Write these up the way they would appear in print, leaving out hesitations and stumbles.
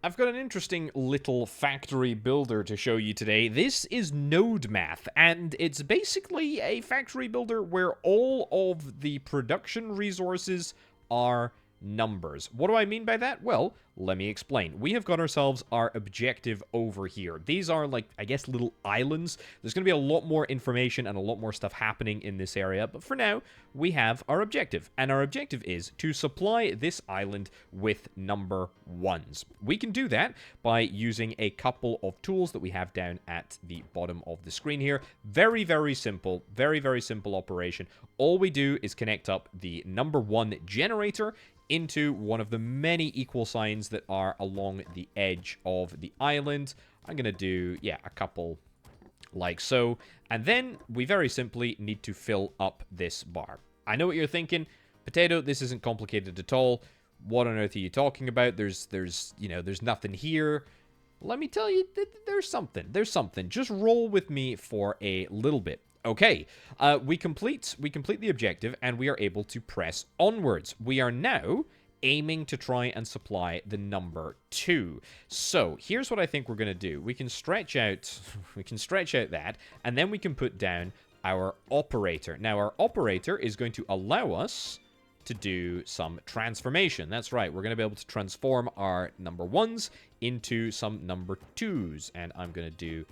I've got an interesting little factory builder to show you today. This is Nodemath, and it's basically a factory builder where all of the production resources are numbers. What do I mean by that? Well, let me explain. We have got ourselves our objective over here. These are like, I guess, little islands. There's going to be a lot more information and a lot more stuff happening in this area, but for now, we have our objective, and our objective is to supply this island with number ones. We can do that by using a couple of tools that we have down at the bottom of the screen here. Very, very simple. Very, very simple operation. All we do is connect up the number one generator into one of the many equal signs that are along the edge of the island. I'm going to do, yeah, a couple like so. And then we very simply need to fill up this bar. I know what you're thinking. Potato, this isn't complicated at all. What on earth are you talking about? There's nothing here. Let me tell you, there's something. There's something. Just roll with me for a little bit. Okay, we complete the objective, and we are able to press onwards. We are now aiming to try and supply the number 2. So here's what I think we're gonna do. We can stretch out that, and then we can put down our operator. Now our operator is going to allow us to do some transformation. That's right, we're gonna be able to transform our number 1s into some number 2s, and I'm gonna do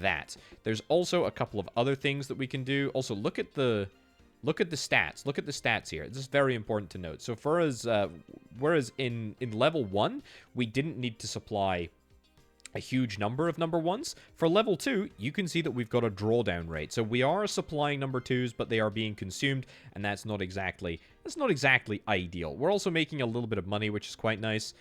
that. There's also a couple of other things that we can do. Also, look at the stats. Look at the stats here. This is very important to note. So for us, whereas in level 1, we didn't need to supply a huge number of number 1s. For level 2, you can see that we've got a drawdown rate. So we are supplying number 2s, but they are being consumed, and that's not exactly ideal. We're also making a little bit of money, which is quite nice,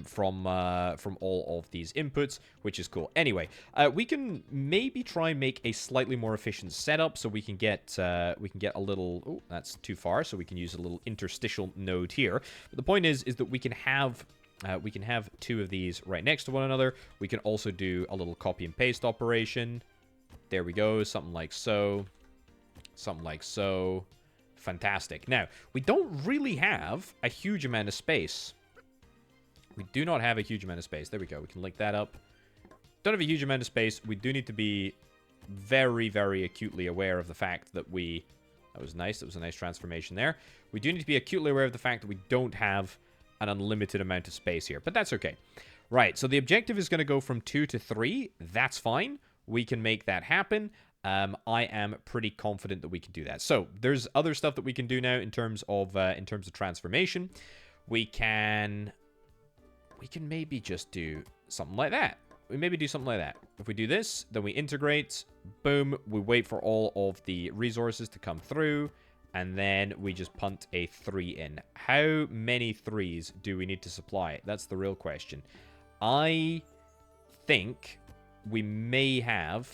from all of these inputs, which is cool. Anyway, we can maybe try and make a slightly more efficient setup, so we can get a little. Oh, that's too far. So we can use a little interstitial node here. But the point is that we can have 2 of these right next to one another. We can also do a little copy and paste operation. There we go. Something like so. Something like so. Fantastic. Now, we don't really have a huge amount of space. We do not have a huge amount of space. There we go. We can link that up. Don't have a huge amount of space. We do need to be very, very acutely aware of the fact that we... That was nice. That was a nice transformation there. We do need to be acutely aware of the fact that we don't have an unlimited amount of space here, but that's okay. Right, so the objective is going to go from 2 to 3. That's fine. We can make that happen. I am pretty confident that we can do that. So there's other stuff that we can do now in terms of transformation. We can maybe just do something like that. If we do this, then we integrate. Boom. We wait for all of the resources to come through. And then we just punt a 3 in. How many 3s do we need to supply? That's the real question. I think we may have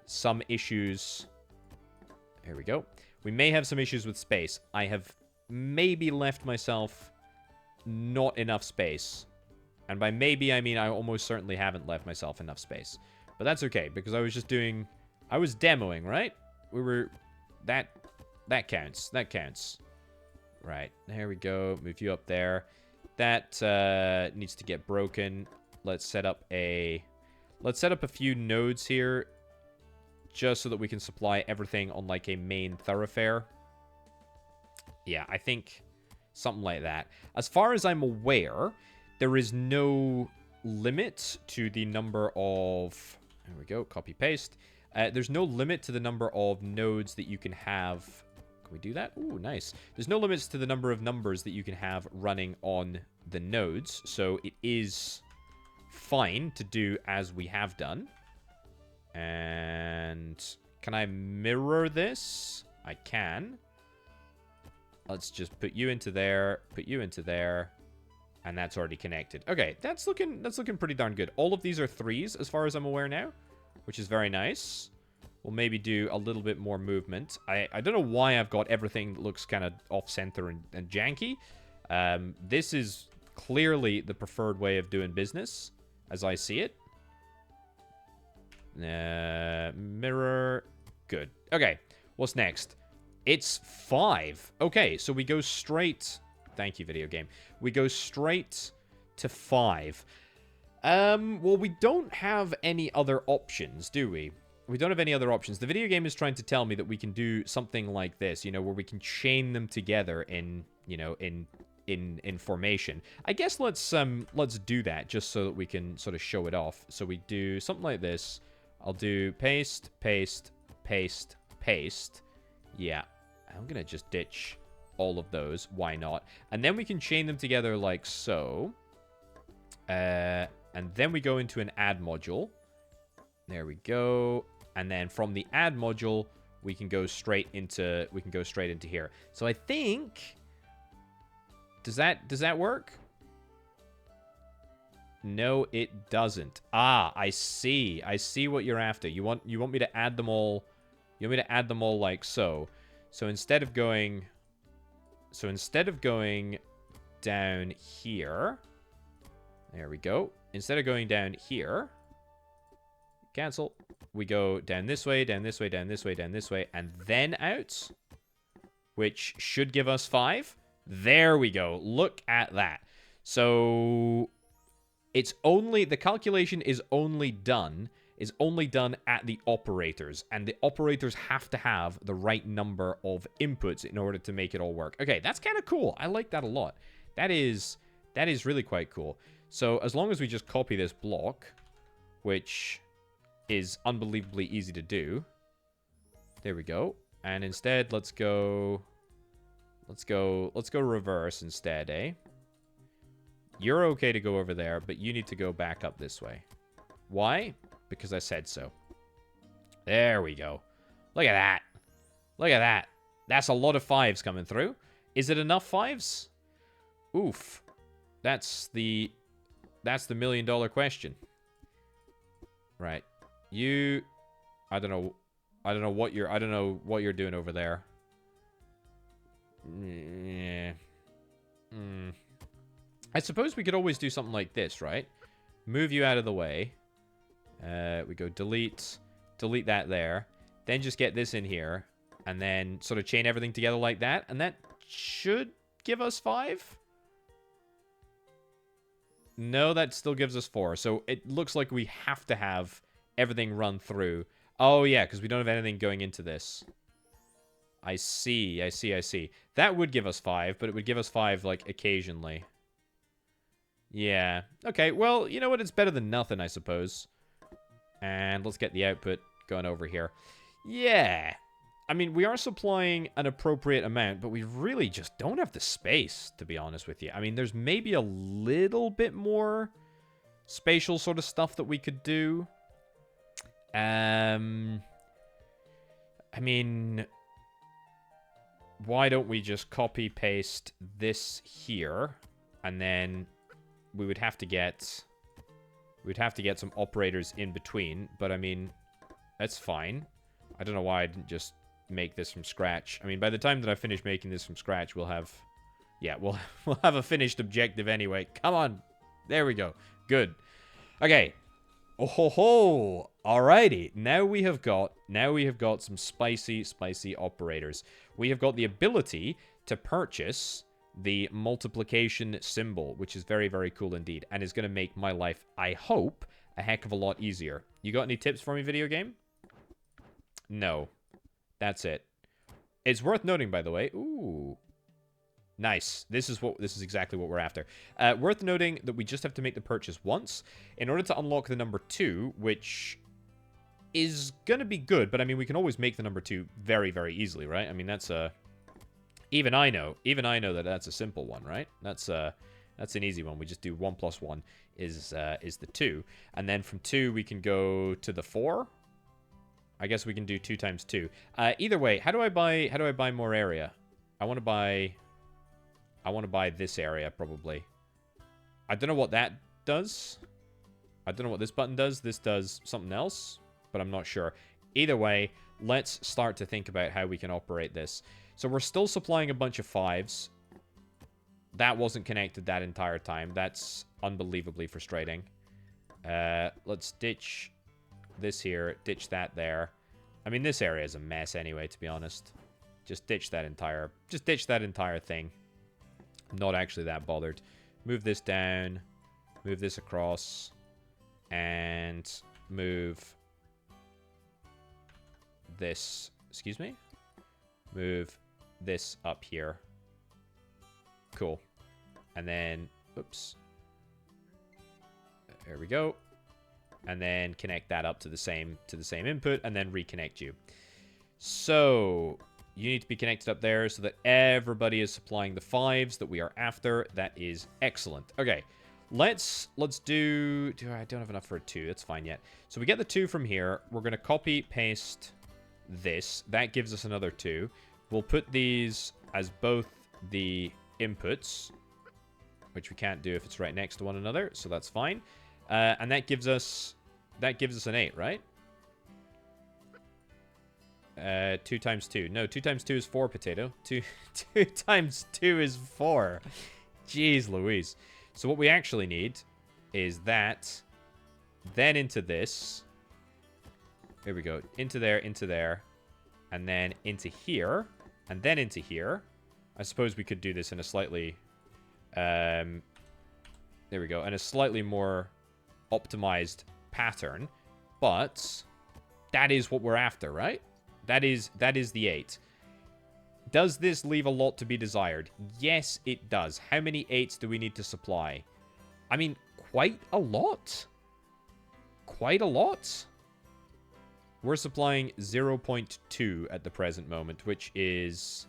some issues. Here we go. We may have some issues with space. I have maybe left myself not enough space. And by maybe, I mean I almost certainly haven't left myself enough space. But that's okay, because I was demoing, right? That counts. That counts. Right. There we go. Move you up there. That needs to get broken. Let's set up a few nodes here, just so that we can supply everything on like a main thoroughfare. Yeah, I think something like that. As far as I'm aware, there is no limit to the number of... There we go. Copy paste. There's no limit to the number of nodes that you can have. Can we do that? Ooh, nice. There's no limits to the number of numbers that you can have running on the nodes, so it is fine to do as we have done. And can I mirror this? I can. Let's just put you into there, and that's already connected. Okay, that's looking pretty darn good. All of these are 3s as far as I'm aware now, which is very nice. We'll maybe do a little bit more movement. I don't know why I've got everything that looks kind of off-center and janky. This is clearly the preferred way of doing business, as I see it. Mirror. Good. Okay, what's next? It's 5. Okay, so we go straight... Thank you, video game. We go straight to 5. Well, we don't have any other options, do we? We don't have any other options. The video game is trying to tell me that we can do something like this, you know, where we can chain them together in, you know, in formation. I guess let's do that just so that we can sort of show it off. So we do something like this. I'll do paste, paste, paste, paste. Yeah, I'm gonna just ditch all of those. Why not? And then we can chain them together like so. And then we go into an add module. There we go. And then from the add module, we can go straight into here. So I think, does that work? No, it doesn't. Ah, I see. I see what you're after. You want me to add them all. You want me to add them all like so. So instead of going down here, there we go. Instead of going down here, cancel. We go down this way, down this way, down this way, down this way, and then out, which should give us 5. There we go. Look at that. So it's only, the calculation is only done at the operators, and the operators have to have the right number of inputs in order to make it all work. Okay, that's kind of cool. I like that a lot. That is really quite cool. So as long as we just copy this block, which is unbelievably easy to do. There we go. And instead, let's go reverse instead, eh? You're okay to go over there, but you need to go back up this way. Why? Because I said so. There we go. Look at that. Look at that. That's a lot of 5s coming through. Is it enough 5s? Oof. That's the million-dollar question. Right. I don't know what you're doing over there. Yeah. I suppose we could always do something like this, right? Move you out of the way. We go delete that there. Then just get this in here. And then sort of chain everything together like that. And that should give us 5. No, that still gives us 4. So it looks like we have to have everything run through. Oh, yeah, because we don't have anything going into this. I see. That would give us 5, but it would give us 5, like, occasionally. Yeah. Okay, well, you know what? It's better than nothing, I suppose. And let's get the output going over here. Yeah. I mean, we are supplying an appropriate amount, but we really just don't have the space, to be honest with you. I mean, there's maybe a little bit more spatial sort of stuff that we could do. I mean, why don't we just copy paste this here, and then we would have to get some operators in between, but I mean, that's fine. I don't know why I didn't just make this from scratch. I mean, by the time that I finish making this from scratch, we'll have a finished objective anyway. Come on. There we go. Good. Okay. Oh ho ho. Alrighty. Now we have got some spicy operators. We have got the ability to purchase the multiplication symbol, which is very, very cool indeed, and is going to make my life, I hope, a heck of a lot easier. You got any tips for me, video game? No. That's it. It's worth noting, by the way. Ooh. Nice. This is exactly what we're after. Worth noting that we just have to make the purchase once in order to unlock the number 2, which is gonna be good, but I mean, we can always make the number 2 very, very easily, right? I mean, that's a... Even I know that that's a simple one, right? That's an easy one. We just do 1 plus 1 is the 2. And then from 2, we can go to the 4. I guess we can do 2 times 2. Either way, how do I buy more area? I want to buy this area, probably. I don't know what that does. I don't know what this button does. This does something else, but I'm not sure. Either way, let's start to think about how we can operate this. So we're still supplying a bunch of 5s. That wasn't connected that entire time. That's unbelievably frustrating. Let's ditch this here, ditch that there. I mean, this area is a mess anyway, to be honest. Just ditch that entire thing. I'm not actually that bothered. Move this down. Move this across. And move this, excuse me? Move this up here. Cool. And then, oops. There we go. And then connect that up to the same input, and then reconnect you. So you need to be connected up there so that everybody is supplying the 5s that we are after. That is excellent. Okay, let's do. I don't have enough for a 2. That's fine yet. So we get the 2 from here. We're gonna copy paste this. That gives us another 2. We'll put these as both the inputs, which we can't do if it's right next to one another. So that's fine. And that gives us an 8, right? 2 times 2. No, 2 times 2 is 4, Potato. 2 times 2 is 4. Jeez Louise. So what we actually need is that, then into this. Here we go. Into there, and then into here, and then into here. I suppose we could do this in a slightly... there we go. In a slightly more optimized pattern, but that is what we're after, right? That is the 8. Does this leave a lot to be desired? Yes, it does. How many 8s do we need to supply? I mean, quite a lot. Quite a lot. We're supplying 0.2 at the present moment, which is,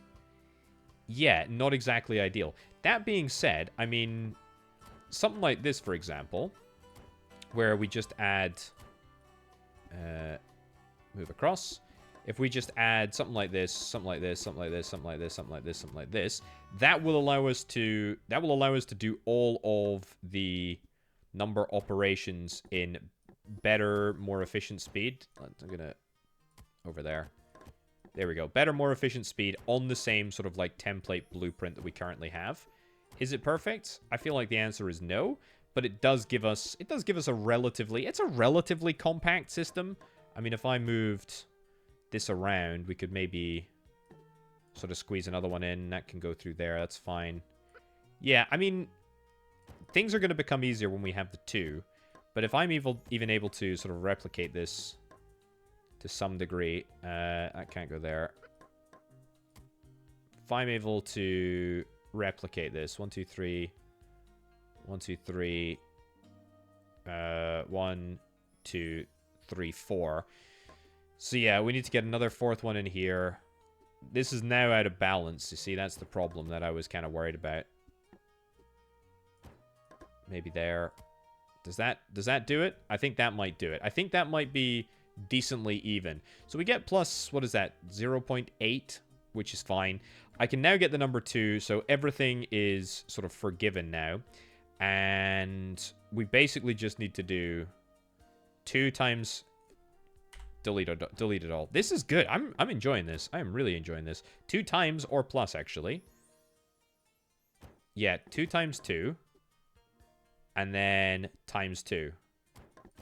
yeah, not exactly ideal. That being said, I mean, something like this, for example, where we just add, move across. If we just add something like this, something like this, something like this, something like this, something like this, something like this, that will allow us to do all of the number operations in better, more efficient speed. I'm gonna over there. There we go. Better, more efficient speed on the same sort of like template blueprint that we currently have. Is it perfect? I feel like the answer is no, but it does give us a relatively compact system. I mean, if I moved this around, we could maybe sort of squeeze another one in. That can go through there. That's fine. Yeah, I mean, things are going to become easier when we have the 2. But if I'm even able to sort of replicate this to some degree, I can't go there. If I'm able to replicate this, 1, 2, 3, 1, 2, 3, 1, 2, 3, 4. So yeah, we need to get another 4th one in here. This is now out of balance. You see, that's the problem that I was kind of worried about. Maybe there. Does that do it? I think that might do it. I think that might be decently even. So we get plus, what is that? 0.8, which is fine. I can now get the number 2, so everything is sort of forgiven now. And we basically just need to do 2 times... Delete it all. This is good. I'm enjoying this. I am really enjoying this. 2 times or plus, actually. Yeah, 2 times 2. And then times 2.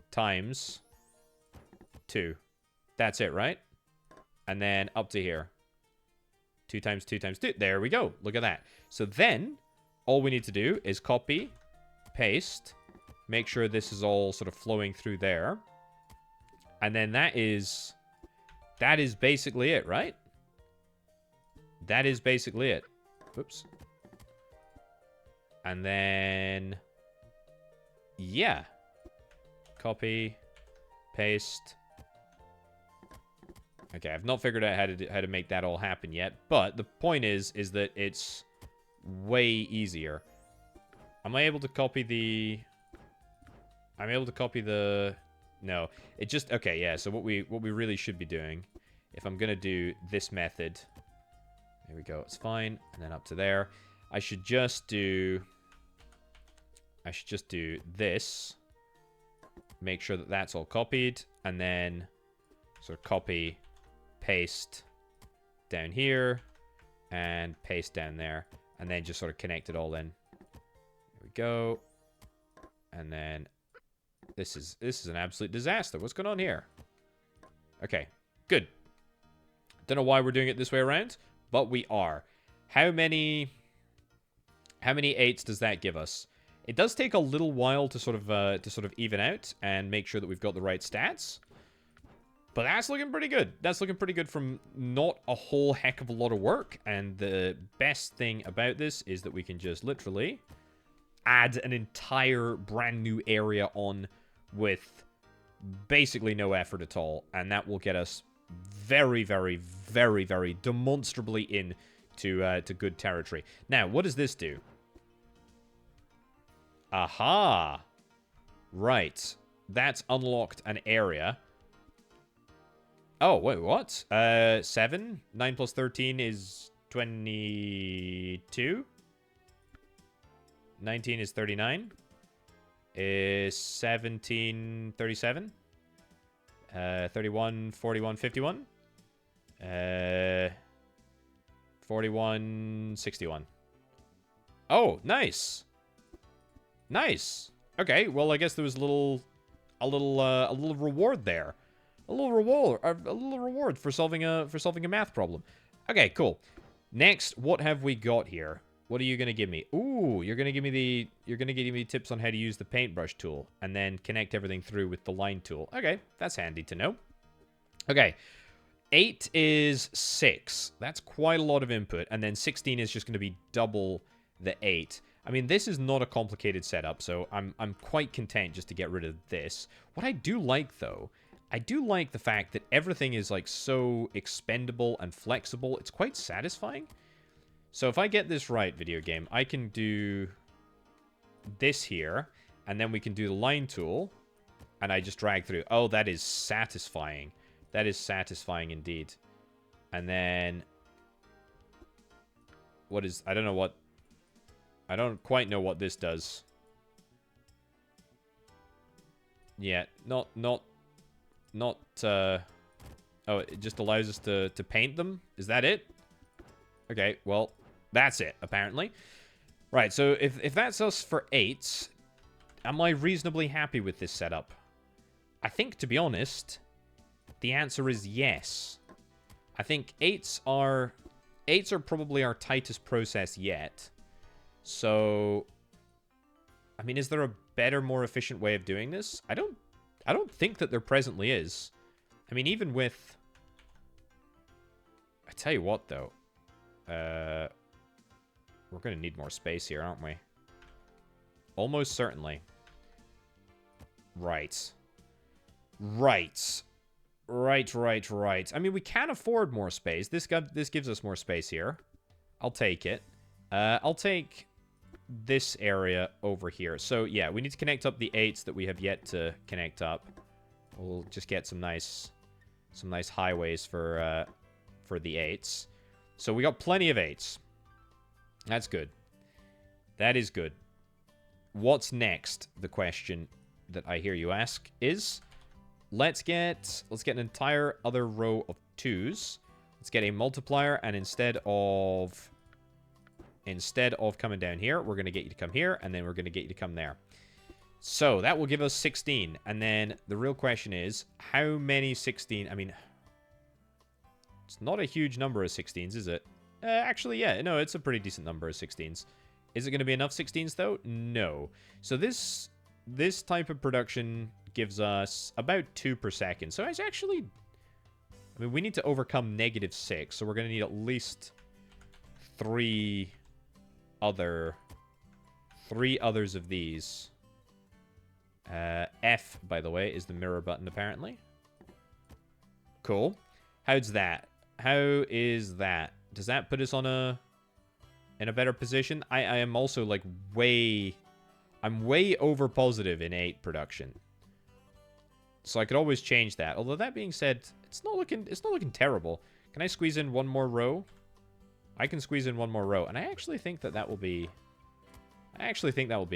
Times 2. That's it, right? And then up to here. 2 times 2 times 2. There we go. Look at that. So then, all we need to do is copy, paste, make sure this is all sort of flowing through there. And then that is basically it, right? That is basically it. Oops. And then, yeah. Copy, paste. Okay, I've not figured out how to make that all happen yet, but the point is that it's way easier. Am I able to copy the... No, it just... Okay, yeah, so what we really should be doing, if I'm going to do this method... There we go, it's fine. And then up to there. I should just do this. Make sure that that's all copied. And then sort of copy, paste down here. And paste down there. And then just sort of connect it all in. There we go. And then... This is an absolute disaster. What's going on here? Okay, good. Don't know why we're doing it this way around, but we are. How many 8s does that give us? It does take a little while to sort of even out and make sure that we've got the right stats. But that's looking pretty good. That's looking pretty good from not a whole heck of a lot of work. And the best thing about this is that we can just literally add an entire brand new area on with basically no effort at all. And that will get us very, very, very, very demonstrably in to good territory. Now, what does this do? Aha! Right. That's unlocked an area. Oh, wait, what? 7? 9 plus 13 is 22? 19 is 39? Is 17 37? 31, 41, 51? 41, 61. Oh, nice. Nice. Okay, well, I guess there was a little reward there. A little reward for solving a math problem. Okay, cool. Next, what have we got here? What are you gonna give me? Ooh, you're gonna give me tips on how to use the paintbrush tool and then connect everything through with the line tool. Okay, that's handy to know. Okay, 8 is 6. That's quite a lot of input, and then 16 is just gonna be double the 8. I mean, this is not a complicated setup, so I'm quite content just to get rid of this. What I do like, though, I do like the fact that everything is, like, so expendable and flexible. It's quite satisfying. So if I get this right, video game, I can do this here, and then we can do the line tool, and I just drag through. Oh, that is satisfying. That is satisfying indeed. And then... what is... I don't know what... I don't quite know what this does. Yeah, not, oh, it just allows us to paint them? Is that it? Okay, well, that's it, apparently. Right, so if that's us for 8, am I reasonably happy with this setup? I think, to be honest, the answer is yes. I think 8s are probably our tightest process yet. So, I mean, is there a better, more efficient way of doing this? I don't think that there presently is. I mean, even with... I tell you what, though. We're going to need more space here, aren't we? Almost certainly. Right. Right. Right. I mean, we can afford more space. This gives us more space here. I'll take it. I'll take this area over here. So, yeah, we need to connect up the 8s that we have yet to connect up. We'll just get some nice highways for the 8s. So we got plenty of 8s. That's good. That is good. What's next? The question that I hear you ask is, let's get an entire other row of 2s. Let's get a multiplier, and instead of coming down here, we're going to get you to come here, and then we're going to get you to come there. So that will give us 16. And then the real question is, how many 16? I mean, it's not a huge number of 16s, is it? Actually, yeah. No, it's a pretty decent number of 16s. Is it going to be enough 16s, though? No. So this type of production gives us about 2 per second. So it's actually... I mean, we need to overcome -6, so we're going to need at least 3 others of these. F, by the way, is the mirror button, apparently. Cool. How's that? How is that? Does that put us in a better position? I am also, like, I'm way over positive in 8 production. So I could always change that. Although, that being said, it's not looking terrible. Can I squeeze in one more row? I can squeeze in one more row, and I actually think that will be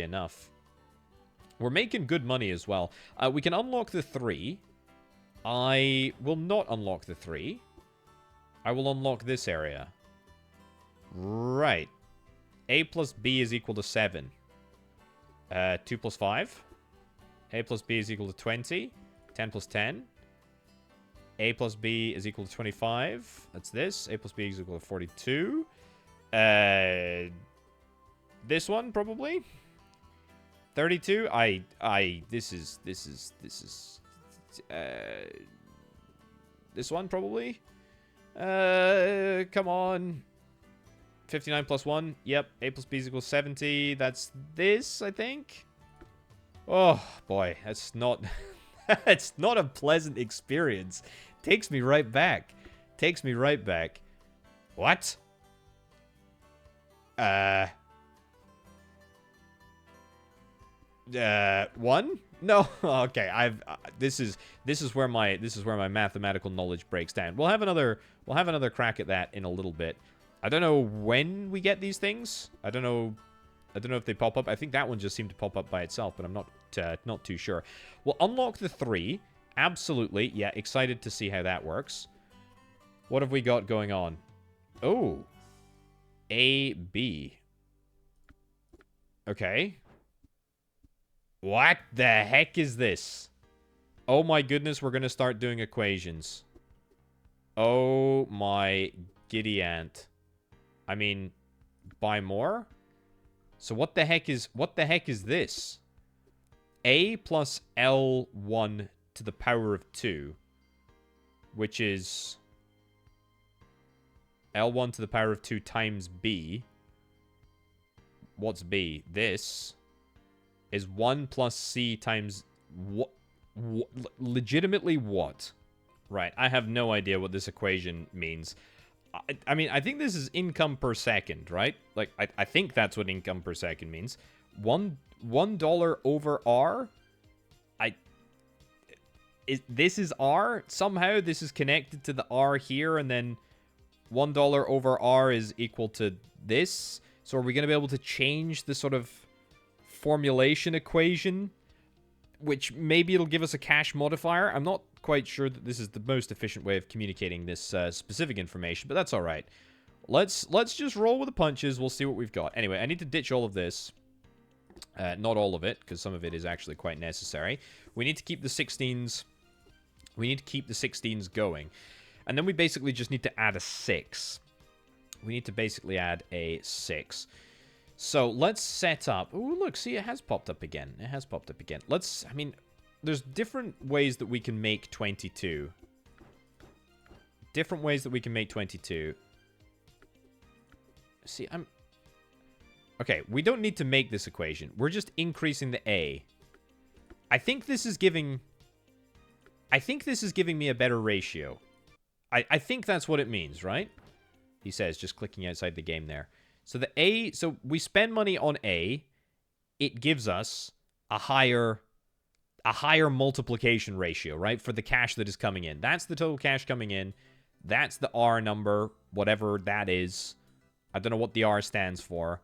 enough. We're making good money as well. We can unlock the 3. I will not unlock the 3. I will unlock this area. Right. A plus B is equal to 7. 2 plus 5. A plus B is equal to 20. 10 plus 10. A plus B is equal to 25. That's this. A plus B is equal to 42. This one, probably. 32? This is, this one probably? Come on. 59 plus 1. Yep. A plus B is equals 70. That's this, I think. Oh, boy. That's not... it's not a pleasant experience. Takes me right back. Takes me right back. What? One? No. Okay. This is where my mathematical knowledge breaks down. We'll have another crack at that in a little bit. I don't know when we get these things. I don't know if they pop up. I think that one just seemed to pop up by itself, but I'm not too sure. We'll unlock the 3. Absolutely. Yeah, excited to see how that works. What have we got going on? Oh. A, B. Okay. What the heck is this? Oh my goodness, we're going to start doing equations. Oh my giddy aunt. I mean, buy more? So what the heck is this? A plus L1 to the power of 2, which is L1 to the power of 2 times B. What's B? This is 1 plus C times what? Legitimately what? Right, I have no idea what this equation means. I mean, I think this is income per second, right? Like, I think that's what income per second means. $1 over R? This is R? Somehow this is connected to the R here, and then $1 over R is equal to this. So are we going to be able to change the sort of formulation equation, which maybe it'll give us a cash modifier? I'm not quite sure that this is the most efficient way of communicating this specific information, but that's all right. Let's just roll with the punches. We'll see what we've got. Anyway, I need to ditch all of this. Not all of it, because some of it is actually quite necessary. We need to keep the 16s. We need to keep the 16s going. And then we basically just need to add a 6. We need to basically add a 6. So let's set up... Ooh, look, see, it has popped up again. It has popped up again. I mean, there's different ways that we can make 22. Different ways that we can make 22. See, okay, we don't need to make this equation. We're just increasing the A. I think this is giving me a better ratio. I think that's what it means, right? He says, just clicking outside the game there. So the A, so we spend money on A, it gives us a higher multiplication ratio, right? For the cash that is coming in. That's the total cash coming in. That's the R number, whatever that is. I don't know what the R stands for,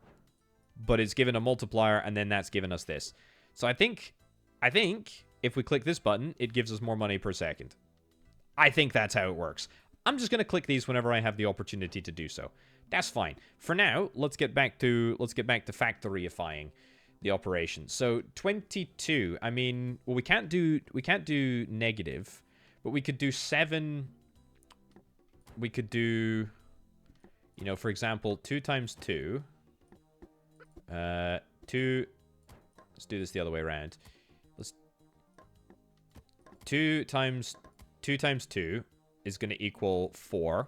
but it's given a multiplier, and then that's given us this. So I think if we click this button, it gives us more money per second. I think that's how it works. I'm just going to click these whenever I have the opportunity to do so. That's fine. For now, let's get back to factoryifying the operation. So 22. I mean, well, we can't do negative, but we could do 7. We could do, you know, for example, 2 times 2. 2. Let's do this the other way around. 2 times 2 is going to equal 4.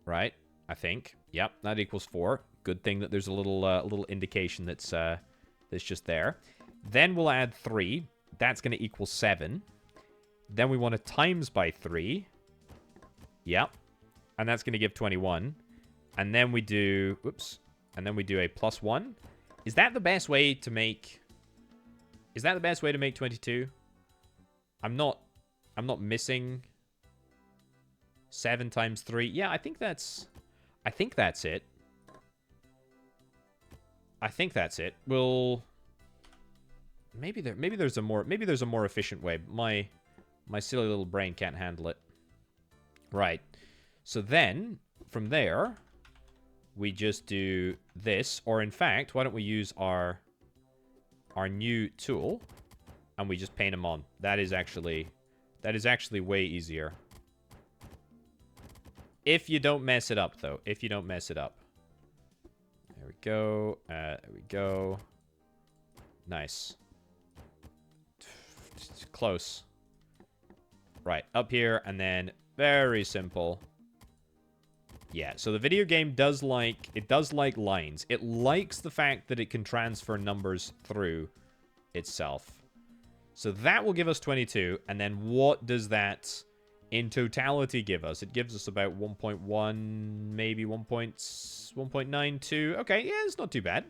Right? I think. Yep, that equals 4. Good thing that there's a little indication that's just there. Then we'll add 3. That's going to equal 7. Then we want to times by 3. Yep. And that's going to give 21. And then we do... Oops. And then we do a plus 1. Is that the best way to make... Is that the best way to make 22? I'm not missing 7 times 3. Yeah, I think that's it. I think that's it. We'll maybe there's a more efficient way. My silly little brain can't handle it. Right. So then from there we just do this, or in fact, why don't we use our new tool and we just paint them on. That is actually way easier. If you don't mess it up, though. If you don't mess it up. There we go. There we go. Nice. Close. Right, up here, and then very simple. Yeah, so the video game does like lines. It likes the fact that it can transfer numbers through itself. So that will give us 22, and then what does that in totality give us? It gives us about 1.1, maybe 1.92. Okay, yeah, it's not too bad.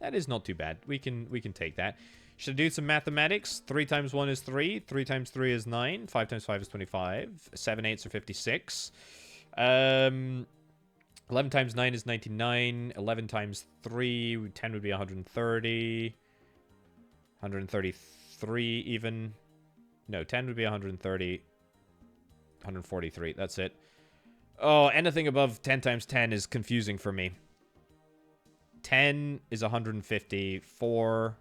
That is not too bad. We can take that. Should I do some mathematics? 3 times 1 is 3. 3 times 3 is 9. 5 times 5 is 25. 7 eighths are 56. 11 times 9 is 99. 11 times 3, 10 would be 130. 133 even. No, 10 would be 130. 143. That's it. Oh, anything above 10 times 10 is confusing for me. 10 is 150. 4...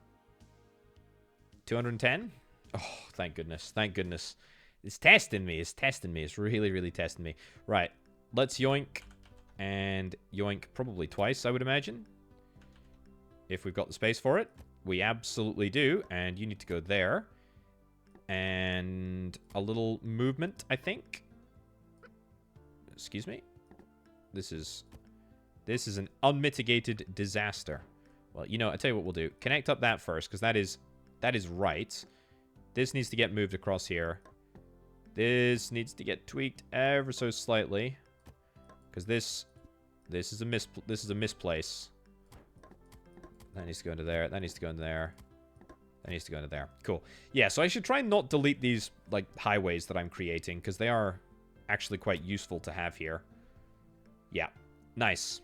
210? Oh, thank goodness. Thank goodness. It's testing me. It's testing me. It's really, really testing me. Right. Let's yoink. And yoink probably twice, I would imagine. If we've got the space for it. We absolutely do. And you need to go there. And a little movement, I think. Excuse me. This is an unmitigated disaster. Well, you know, I tell you what we'll do. Connect up that first, because that is right. This needs to get moved across here. This needs to get tweaked ever so slightly, because this is a misplace. That needs to go into there. That needs to go into there. That needs to go into there. Cool. Yeah, so I should try and not delete these like highways that I'm creating, because they are actually quite useful to have here. Yeah, nice.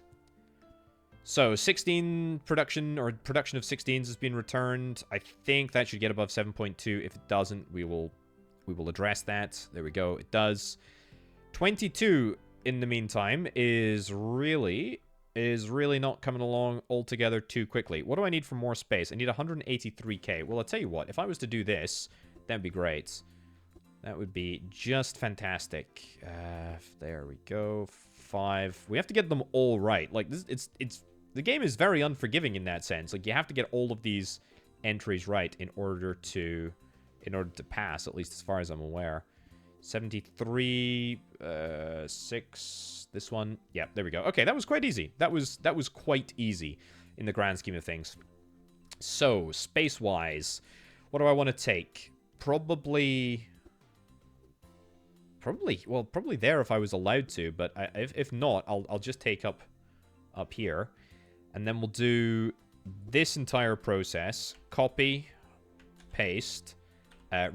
So, 16 production, or production of 16s has been returned. I think that should get above 7.2. If it doesn't, we will address that. There we go. It does. 22, in the meantime, is really not coming along altogether too quickly. What do I need for more space? I need 183k. Well, I'll tell you what. If I was to do this, that'd be great. That would be just fantastic. There we go. 5. We have to get them all right. Like, this, the game is very unforgiving in that sense. Like, you have to get all of these entries right in order to pass, at least as far as I'm aware. 73, 6, this one. Yeah, there we go. Okay, that was quite easy. That was quite easy in the grand scheme of things. So, space-wise, what do I want to take? Probably there if I was allowed to, but if not, I'll just take up here. And then we'll do this entire process. Copy, paste,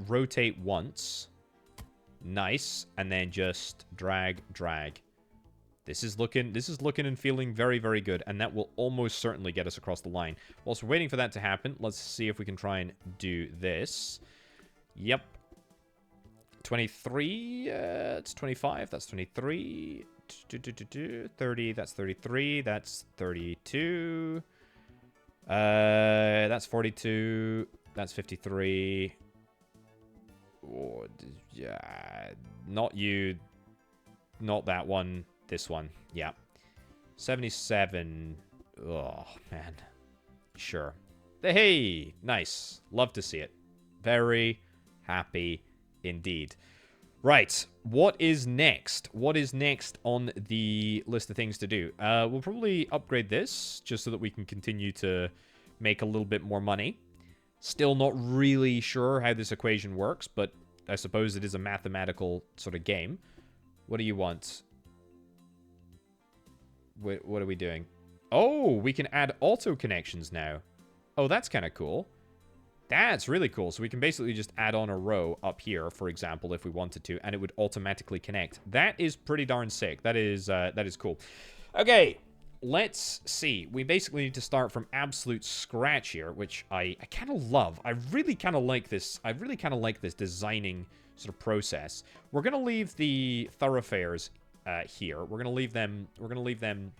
rotate once. Nice. And then just drag. This is looking and feeling very, very good. And that will almost certainly get us across the line. Whilst we're waiting for that to happen, let's see if we can try and do this. Yep. 23, it's 25, that's 23. 30, that's 33, that's 32. That's 42, that's 53. Oh, yeah, not you, not that one, this one, yeah. 77, oh, man. Sure. Hey, nice, love to see it. Very happy indeed. Right, what is next? What is next on the list of things to do? We'll probably upgrade this, just so that we can continue to make a little bit more money. Still not really sure how this equation works, but I suppose it is a mathematical sort of game. What do you want? What are we doing? Oh, we can add auto connections now. Oh, that's kind of cool. That's really cool. So we can basically just add on a row up here, for example, if we wanted to, and it would automatically connect. That is pretty darn sick. That is cool. Okay, let's see. We basically need to start from absolute scratch here, which I kind of love. I really kind of like this. I really kind of like this designing sort of process. We're gonna leave the thoroughfares here. We're gonna leave them. We're gonna leave them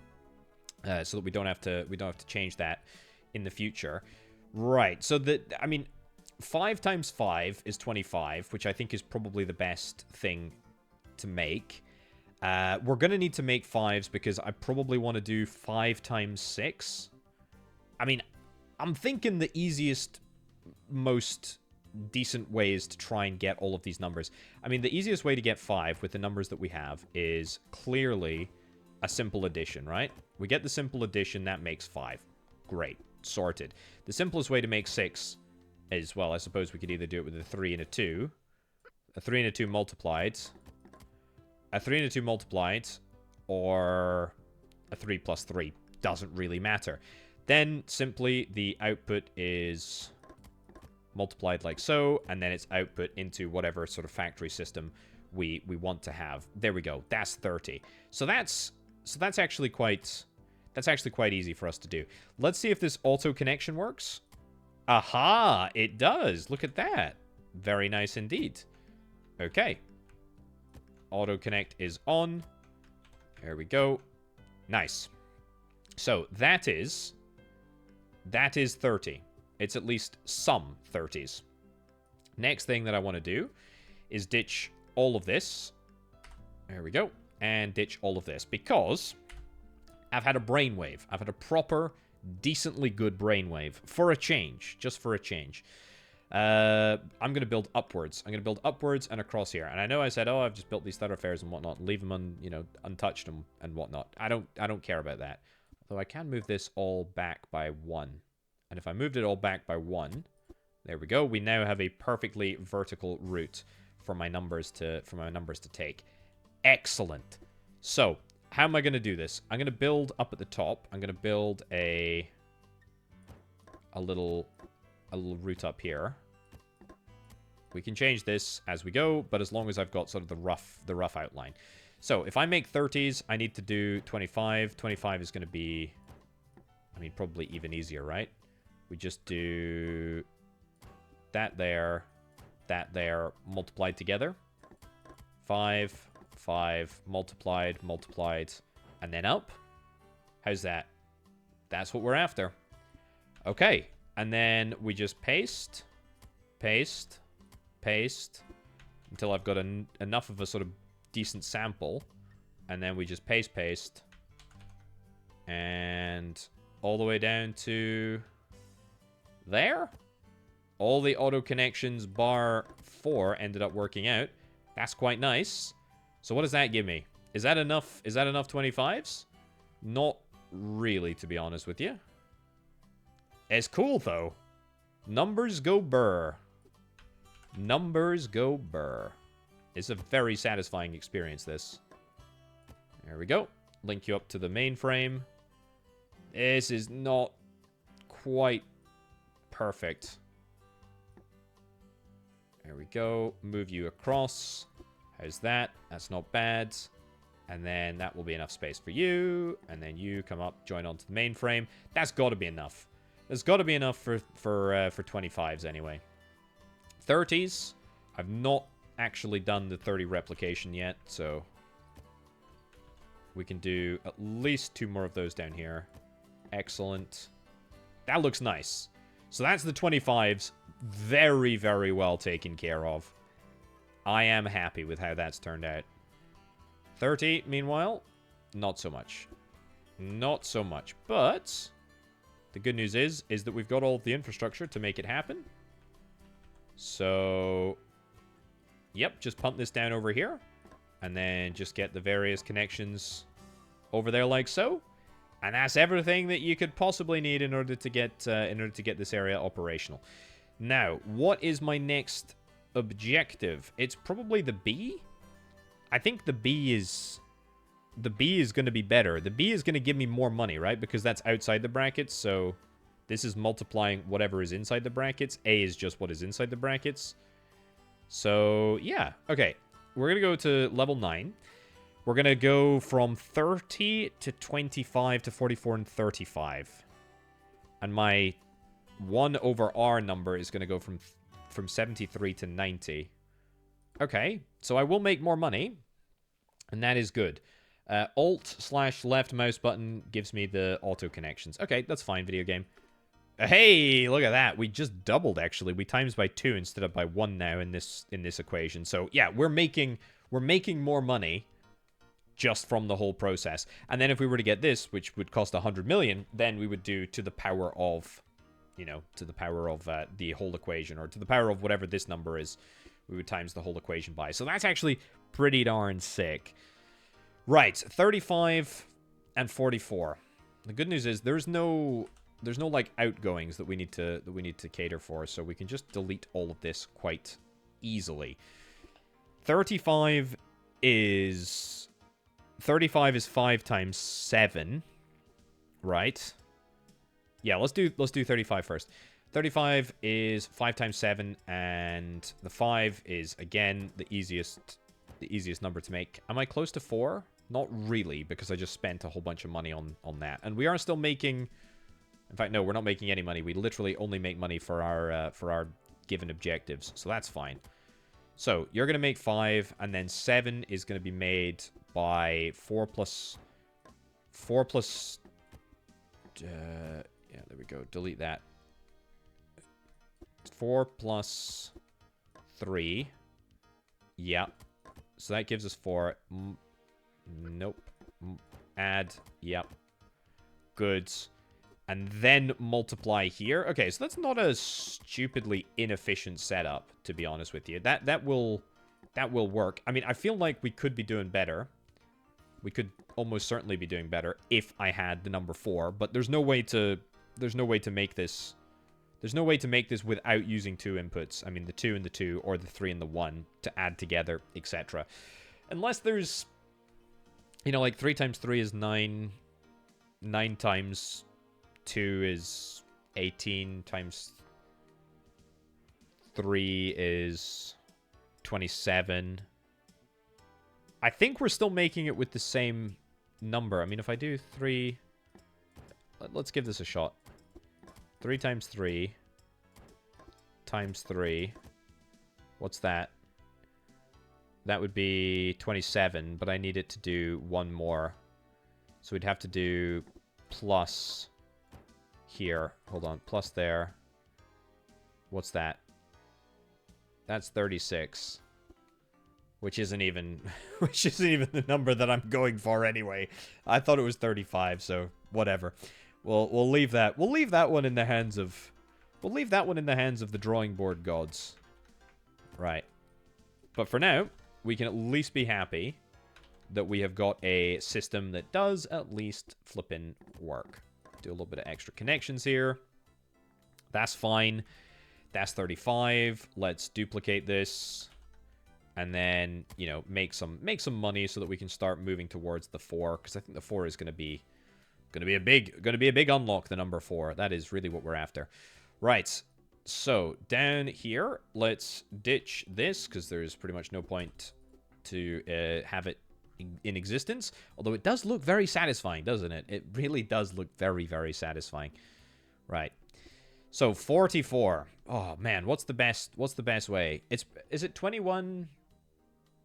so that we don't have to change that in the future. Right, so I mean, 5 times 5 is 25, which I think is probably the best thing to make. We're going to need to make 5s because I probably want to do 5 times 6. I mean, I'm thinking the easiest most decent ways to try and get all of these numbers. I mean, the easiest way to get 5 with the numbers that we have is clearly a simple addition, right? We get the simple addition, that makes 5. Great. Sorted. The simplest way to make 6 is, well, I suppose we could either do it with a 3 and a 2. A 3 and a 2 multiplied. A 3 and a 2 multiplied. Or a 3 plus 3. Doesn't really matter. Then, simply, the output is multiplied like so, and then it's output into whatever sort of factory system we want to have. There we go. That's 30. So that's actually quite easy for us to do. Let's see if this auto connection works. Aha, it does. Look at that. Very nice indeed. Okay. Auto connect is on. There we go. Nice. So that is 30. It's at least some 30s. Next thing that I want to do is ditch all of this. There we go. And ditch all of this because I've had a brainwave. I've had a proper, decently good brainwave for a change. Just for a change. I'm going to build upwards. I'm going to build upwards and across here. And I know I said, oh, I've just built these thoroughfares and whatnot. Leave them untouched and whatnot. I don't care about that. Although I can move this all back by 1. And if I moved it all back by 1, there we go. We now have a perfectly vertical route for my numbers to take. Excellent. So, how am I going to do this? I'm going to build up at the top. I'm going to build a little route up here. We can change this as we go, but as long as I've got sort of the rough outline. So, if I make 30s, I need to do 25. 25 is going to be, I mean, probably even easier, right? We just do that there, multiplied together. 5, 5, multiplied, and then up. How's that? That's what we're after. Okay, and then we just paste, until I've got enough of a sort of decent sample. And then we just paste, and all the way down to there. All the auto connections bar 4 ended up working out. That's quite nice. So what does that give me? Is that enough? Is that enough 25s? Not really, to be honest with you. It's cool though. Numbers go burr. Numbers go burr. It's a very satisfying experience, this. There we go. Link you up to the mainframe. This is not quite perfect. There we go. Move you across. How's that? That's not bad. And then that will be enough space for you. And then you come up, join onto the mainframe. That's got to be enough. There's got to be enough for 25s anyway. 30s. I've not actually done the 30 replication yet, so we can do at least 2 more of those down here. Excellent. That looks nice. So that's the 25s. Very, very well taken care of. I am happy with how that's turned out. 30, meanwhile, not so much. Not so much. But the good news is that we've got all of the infrastructure to make it happen. So, yep, just pump this down over here. And then just get the various connections over there like so. And that's everything that you could possibly need in order to get this area operational. Now, what is my next objective? It's probably the B. I think the B is going to be better. The B is going to give me more money, right? Because that's outside the brackets. So this is multiplying whatever is inside the brackets. A is just what is inside the brackets. So yeah, okay. We're going to go to level 9. We're going to go from 30 to 25 to 44 and 35. And my 1 over R number is going to go from 73 to 90. Okay, so I will make more money. And that is good. Alt/left mouse button gives me the auto connections. Okay, that's fine, video game. Hey, look at that. We just doubled, actually. We times by 2 instead of by 1 now in this equation. So, yeah, we're making more money just from the whole process. And then if we were to get this, which would cost 100 million, then we would do to the power of you know, to the power of the whole equation, or to the power of whatever this number is, we would times the whole equation by. So that's actually pretty darn sick. Right, 35 and 44. The good news is there's no like outgoings that we need to cater for, so we can just delete all of this quite easily. 35 is 5 times 7, right? Yeah, let's do 35 first. 35 is 5 times 7, and the 5 is again the easiest number to make. Am I close to 4? Not really, because I just spent a whole bunch of money on that. And we are still making... In fact, no, we're not making any money. We literally only make money for our given objectives. So that's fine. So you're going to make 5, and then 7 is going to be made by 4 plus... yeah, there we go. Delete that. 4 plus 3. Yeah. So that gives us 4. Nope. Add. Yep. Goods. And then multiply here. Okay, so that's not a stupidly inefficient setup, to be honest with you. That will work. I mean, I feel like we could be doing better. We could almost certainly be doing better if I had the number 4, but there's no way to make this. There's no way to make this without using 2 inputs. I mean, the 2 and the 2, or the 3 and the 1 to add together, etc. Unless there's, you know, like 3 times 3 is 9. 9 times 2 is 18. Times 3 is 27. I think we're still making it with the same number. I mean, if I do 3... Let's give this a shot. 3 times 3 times 3. What's that? That would be 27, but I need it to do 1 more. So we'd have to do plus here. Hold on, plus there. What's that? That's 36. Which isn't even the number that I'm going for anyway. I thought it was 35, so whatever. We'll leave that. We'll leave that one in the hands of the drawing board gods. Right. But for now, we can at least be happy that we have got a system that does at least flippin' work. Do a little bit of extra connections here. That's fine. That's 35. Let's duplicate this. And then, you know, make some money so that we can start moving towards the 4, because I think the 4 is going to be a big unlock, the number 4. That is really what we're after. Right. So, down here, let's ditch this, because there's pretty much no point to have it in existence. Although it does look very satisfying, doesn't it? It really does look very, very satisfying. Right. So, 44. Oh, man, what's the best way? Is it 21...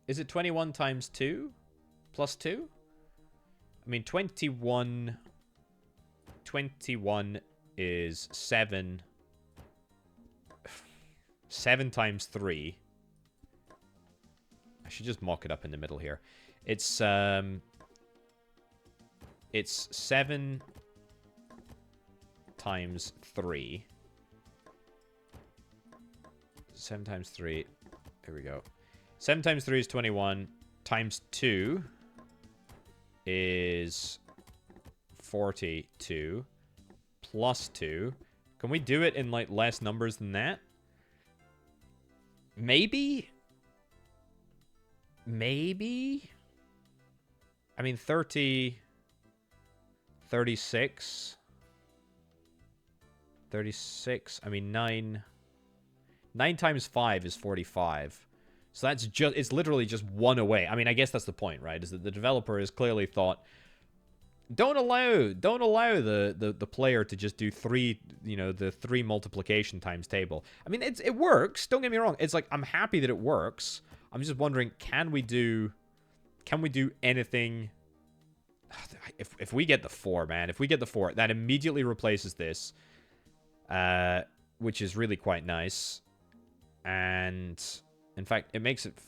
Is it 21 times 2? Plus 2? I mean, 21 is 7. 7 times 3. I should just mock it up in the middle here. It's 7 times 3. 7 times 3. Here we go. 7 times 3 is 21. Times 2 is 42. Plus 2. Can we do it in, like, less numbers than that? Maybe? Maybe? I mean, 30... 36... 36... I mean, 9... 9 times 5 is 45. So that's just, it's literally just 1 away. I mean, I guess that's the point, right? Is that the developer has clearly thought, don't allow the player to just do 3, you know, the 3 multiplication times table. I mean, it works. Don't get me wrong. It's like, I'm happy that it works. I'm just wondering, can we do anything? If we get the 4, man, if we get the 4, that immediately replaces this, which is really quite nice. And in fact, it makes it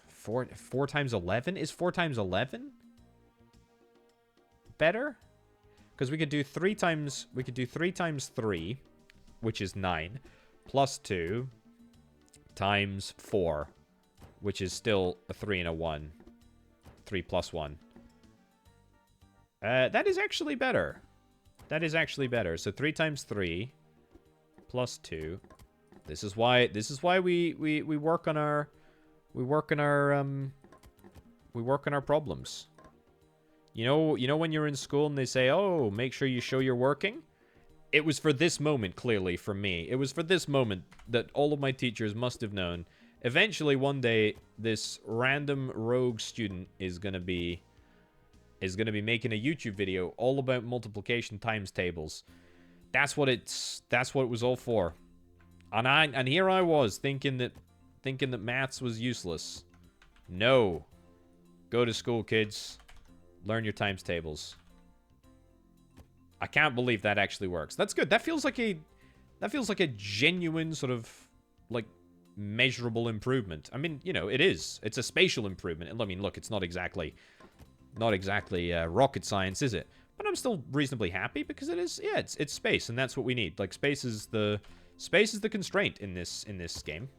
4 times 11. Is 4 times 11 better? Because we could do 3 times... We could do 3 times 3, which is 9, plus 2, times 4, which is still a 3 and a 1. 3 plus 1. That is actually better. That is actually better. So 3 times 3, plus 2. This is why we work on our... We work on our problems. You know when you're in school and they say, "Oh, make sure you show you're working"? It was for this moment, clearly, for me. It was for this moment that all of my teachers must have known. Eventually, one day, this random rogue student is gonna be making a YouTube video all about multiplication times tables. That's what it was all for. And here I was thinking that maths was useless. No. Go to school, kids. Learn your times tables. I can't believe that actually works. That's good. That feels like a genuine sort of like measurable improvement. I mean, you know, it is. It's a spatial improvement. I mean, look, it's not exactly rocket science, is it? But I'm still reasonably happy because it is. Yeah, it's space, and that's what we need. Like space is the constraint in this game.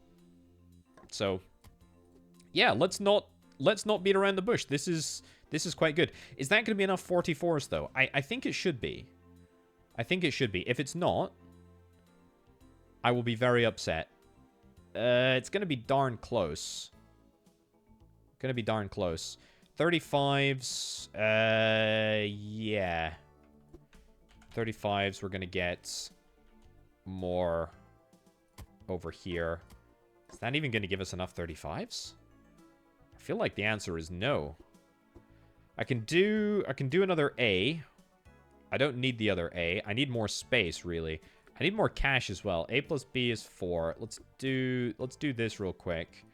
So, yeah, let's not beat around the bush. This is quite good. Is that going to be enough 44s, though? I think it should be. I think it should be. If it's not, I will be very upset. It's going to be darn close. 35s, yeah. 35s, we're going to get more over here. Is that even going to give us enough 35s? I feel like the answer is no. I can do another A. I don't need the other A. I need more space, really. I need more cash as well. A plus B is 4. Let's do this real quick,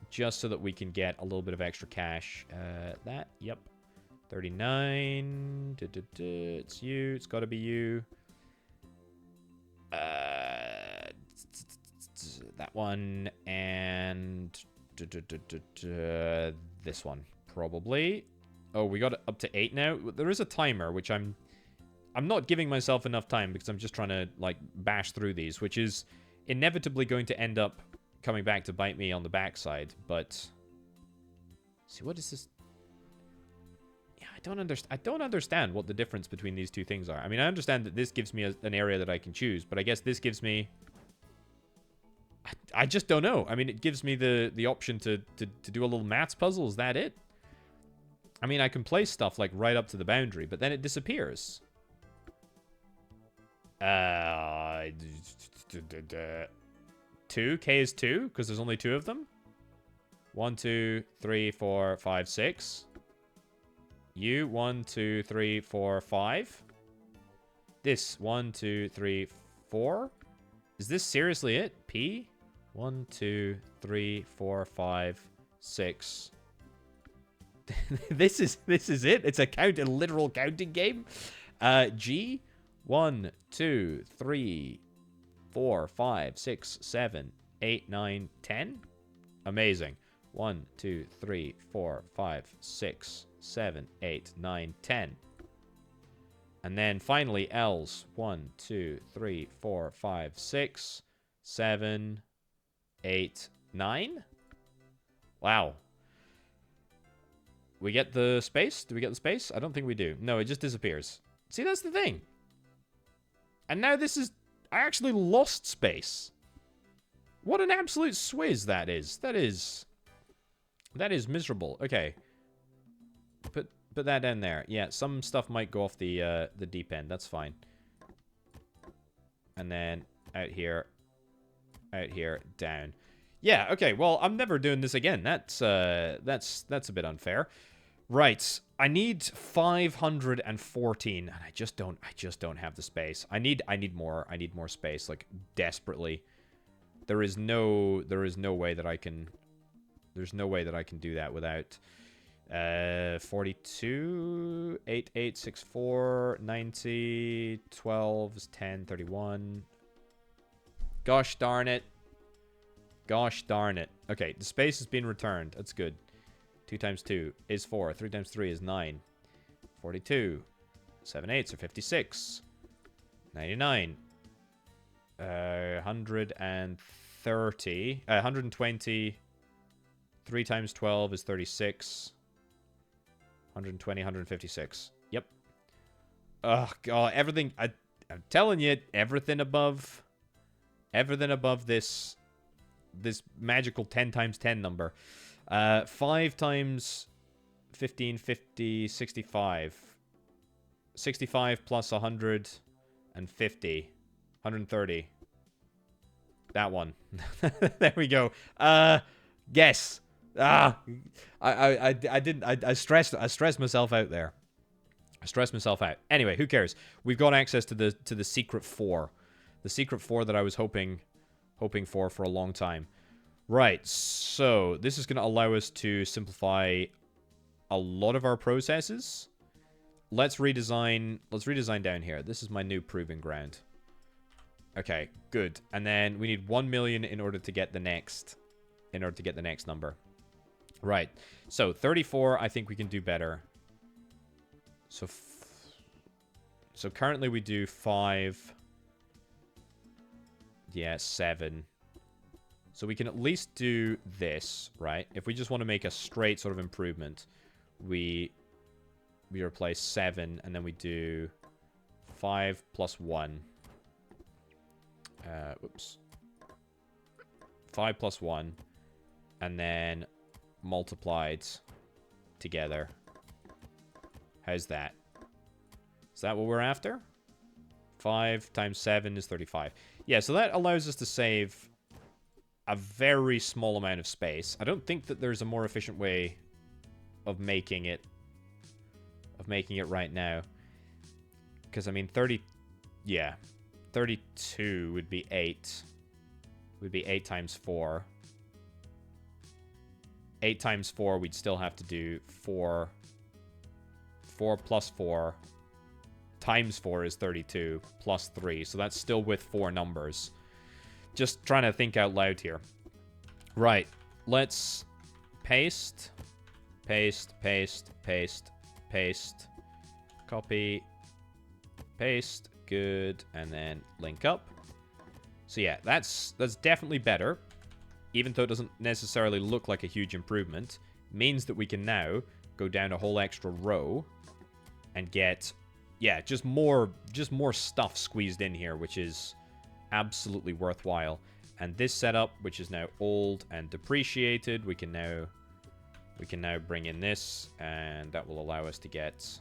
just so that we can get a little bit of extra cash. Yep. 39. It's you. It's got to be you. That one and this one probably. Oh, we got it up to 8 now. There is a timer, which I'm not giving myself enough time because I'm just trying to like bash through these, which is inevitably going to end up coming back to bite me on the backside. But see, what is this? Yeah, I don't understand what the difference between these two things are. I mean, I understand that this gives me an area that I can choose, but I guess this gives me... I just don't know. I mean, it gives me the option to do a little maths puzzle. Is that it? I mean, I can place stuff like right up to the boundary, but then it disappears. 2? K is 2, because there's only 2 of them. 1, 2, 3, 4, 5, 6. U, 1, 2, 3, 4, 5. This, 1, 2, 3, 4. Is this seriously it? P? 1, 2, 3, 4, 5, 6. This is it. It's a literal counting game. G, 1, 2, 3, 4, 5, 6, 7, 8, 9, 10. Amazing. 1, 2, 3, 4, 5, 6, 7, 8, 9, 10. And then finally L's. 1, 2, 3, 4, 5, 6, 7, 8, 9. Wow. We get the space? Do we get the space? I don't think we do. No, it just disappears. See, that's the thing. And now this is... I actually lost space. What an absolute swizz that is. That is miserable. Okay. Put that in there. Yeah, some stuff might go off the deep end. That's fine. And then out here, down. Yeah, okay, well, I'm never doing this again. That's a bit unfair. Right, I need 514, and I just don't have the space. I need more space, like, desperately. There is no way that I can do that without 42, 8, 8, 6, 4, 90, 12, 10, 31. Gosh darn it. Gosh darn it. Okay, the space has been returned. That's good. 2 times 2 is 4. 3 times 3 is 9. 42. 7 8s are 56. 99. 130. 120. 3 times 12 is 36. 120, 156. Yep. Oh, God. Everything... I'm telling you, everything above this magical 10 times 10 number. 5 times 15, 50, 65. 65 plus 150. 130. That one. There we go. Guess. I didn't. I stressed myself out there. I stressed myself out. Anyway, who cares? We've got access to the secret 4. The secret 4 that I was hoping for a long time. Right, so this is going to allow us to simplify a lot of our processes. Let's redesign down here. This is my new proving ground. Okay, good. And then we need 1 million in order to get the next number. Right. So 34, I think we can do better. So currently we do 5. Yeah, 7. So we can at least do this, right? If we just want to make a straight sort of improvement, we replace 7, and then we do 5 plus 1. Whoops. 5 plus 1, and then multiplied together. How's that? Is that what we're after? 5 times 7 is 35. Yeah, so that allows us to save a very small amount of space. I don't think that there's a more efficient way of making it right now. Because, I mean, 32 would be 8. Would be 8 times 4. 8 times 4, we'd still have to do 4. 4 plus 4 times 4 is 32, plus 3. So that's still with 4 numbers. Just trying to think out loud here. Right. Let's paste. Paste, paste, paste, paste. Copy. Paste. Good. And then link up. So yeah, that's definitely better. Even though it doesn't necessarily look like a huge improvement. Means that we can now go down a whole extra row and get, yeah, just more stuff squeezed in here, which is absolutely worthwhile. And this setup, which is now old and depreciated, we can now bring in this, and that will allow us to get,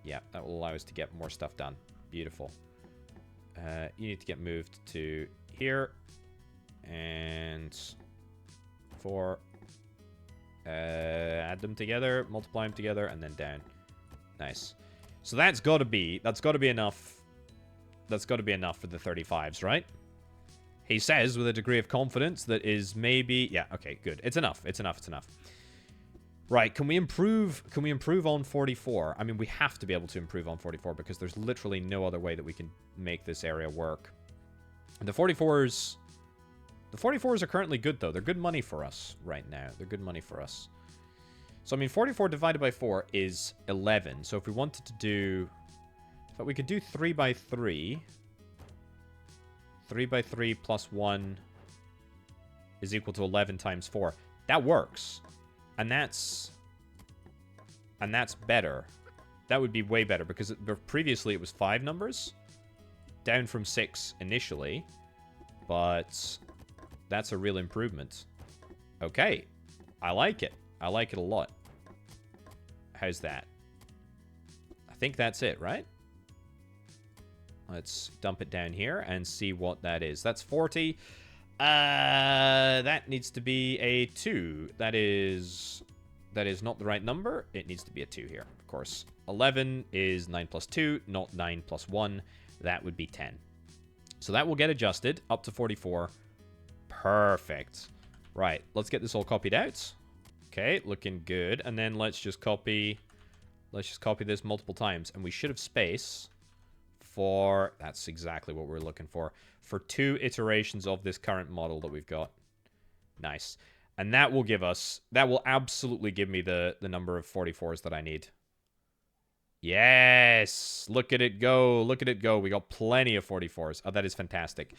yeah, that will allow us to get more stuff done. Beautiful. You need to get moved to here, and 4. Add them together, multiply them together, and then down. Nice. So that's got to be enough. That's got to be enough for the 35s, right? He says with a degree of confidence that is maybe, yeah, okay, good. It's enough. It's enough. It's enough. Right, can we improve on 44? I mean, we have to be able to improve on 44 because there's literally no other way that we can make this area work. The 44s are currently good, though. They're good money for us right now. They're good money for us. So, I mean, 44 divided by 4 is 11. So, if we wanted to do... But we could do 3 by 3. 3 by 3 plus 1 is equal to 11 times 4. That works. And that's better. That would be way better because previously it was 5 numbers. Down from 6 initially. But that's a real improvement. Okay. I like it. I like it a lot. How's that? I think that's it, right? Let's dump it down here and see what that is. That's 40. That needs to be a 2. That is not the right number. It needs to be a 2 here, of course. 11 is 9 plus 2, not 9 plus 1. That would be 10. So that will get adjusted up to 44. Perfect. Right, let's get this all copied out. Okay, looking good. And then let's just copy this multiple times. And we should have space for... That's exactly what we're looking for. For 2 iterations of this current model that we've got. Nice. And that will give us... That will absolutely give me the number of 44s that I need. Yes! Look at it go. Look at it go. We got plenty of 44s. Oh, that is fantastic.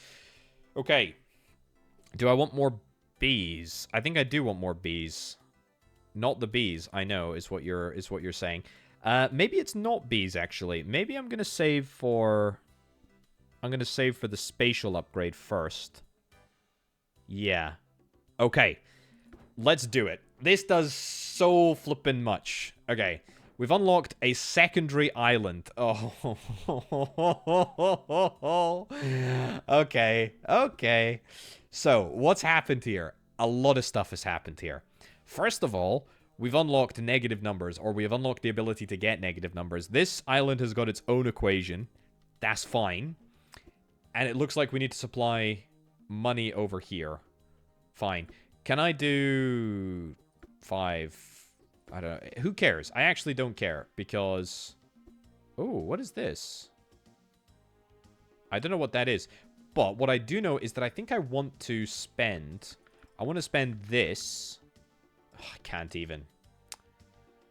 Okay. Do I want more bees? I think I do want more bees. Not the bees, I know, is what you're saying. Maybe it's not bees, actually. Maybe I'm gonna save for... I'm gonna save for the spatial upgrade first. Yeah. Okay. Let's do it. This does so flippin' much. Okay. We've unlocked a secondary island. Oh. Okay. Okay. So, what's happened here? A lot of stuff has happened here. First of all, we've unlocked negative numbers, or we have unlocked the ability to get negative numbers. This island has got its own equation. That's fine. And it looks like we need to supply money over here. Fine. Can I do 5? I don't know. Who cares? I actually don't care because... Oh, what is this? I don't know what that is. But what I do know is that I think I want to spend... I want to spend this... Oh, I can't even.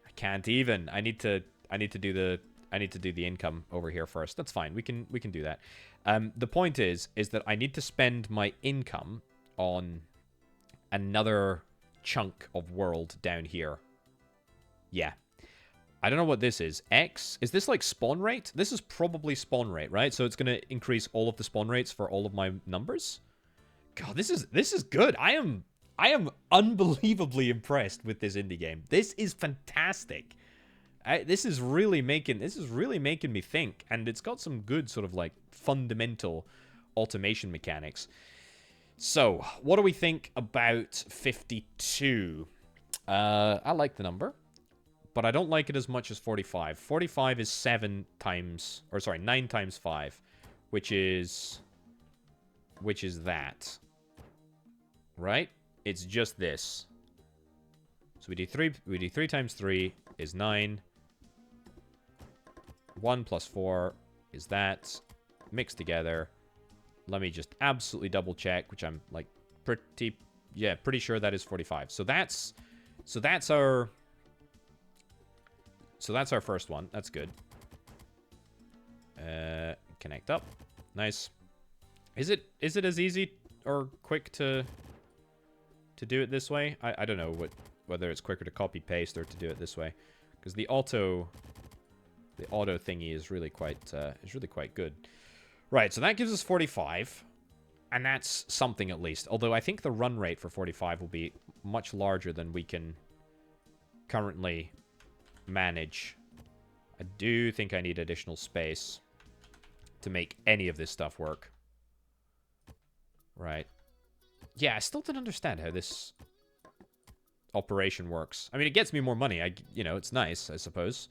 I can't even. I need to do the income over here first. That's fine. We can do that. The point is that I need to spend my income on another chunk of world down here. Yeah. I don't know what this is. X? Is this like spawn rate? This is probably spawn rate, right? So it's going to increase all of the spawn rates for all of my numbers? God, this is good. I am unbelievably impressed with this indie game. This is fantastic. This is really making me think, and it's got some good sort of like fundamental automation mechanics. So, what do we think about 52? I like the number, but I don't like it as much as 45. 45 is 9 times 5, which is that. Right? It's just this. So we do 3 times 3 is 9. 1 plus 4 is that. Mixed together. Let me just absolutely double check, which I'm like pretty sure that is 45. So that's our first one. That's good. Connect up. Nice. Is it as easy or quick to do it this way? I don't know whether it's quicker to copy paste or to do it this way, because the auto thingy is really quite good. Right, so that gives us 45, and that's something at least. Although I think the run rate for 45 will be much larger than we can currently manage. I do think I need additional space to make any of this stuff work. Right. Yeah, I still don't understand how this operation works. I mean, it gets me more money. It's nice, I suppose.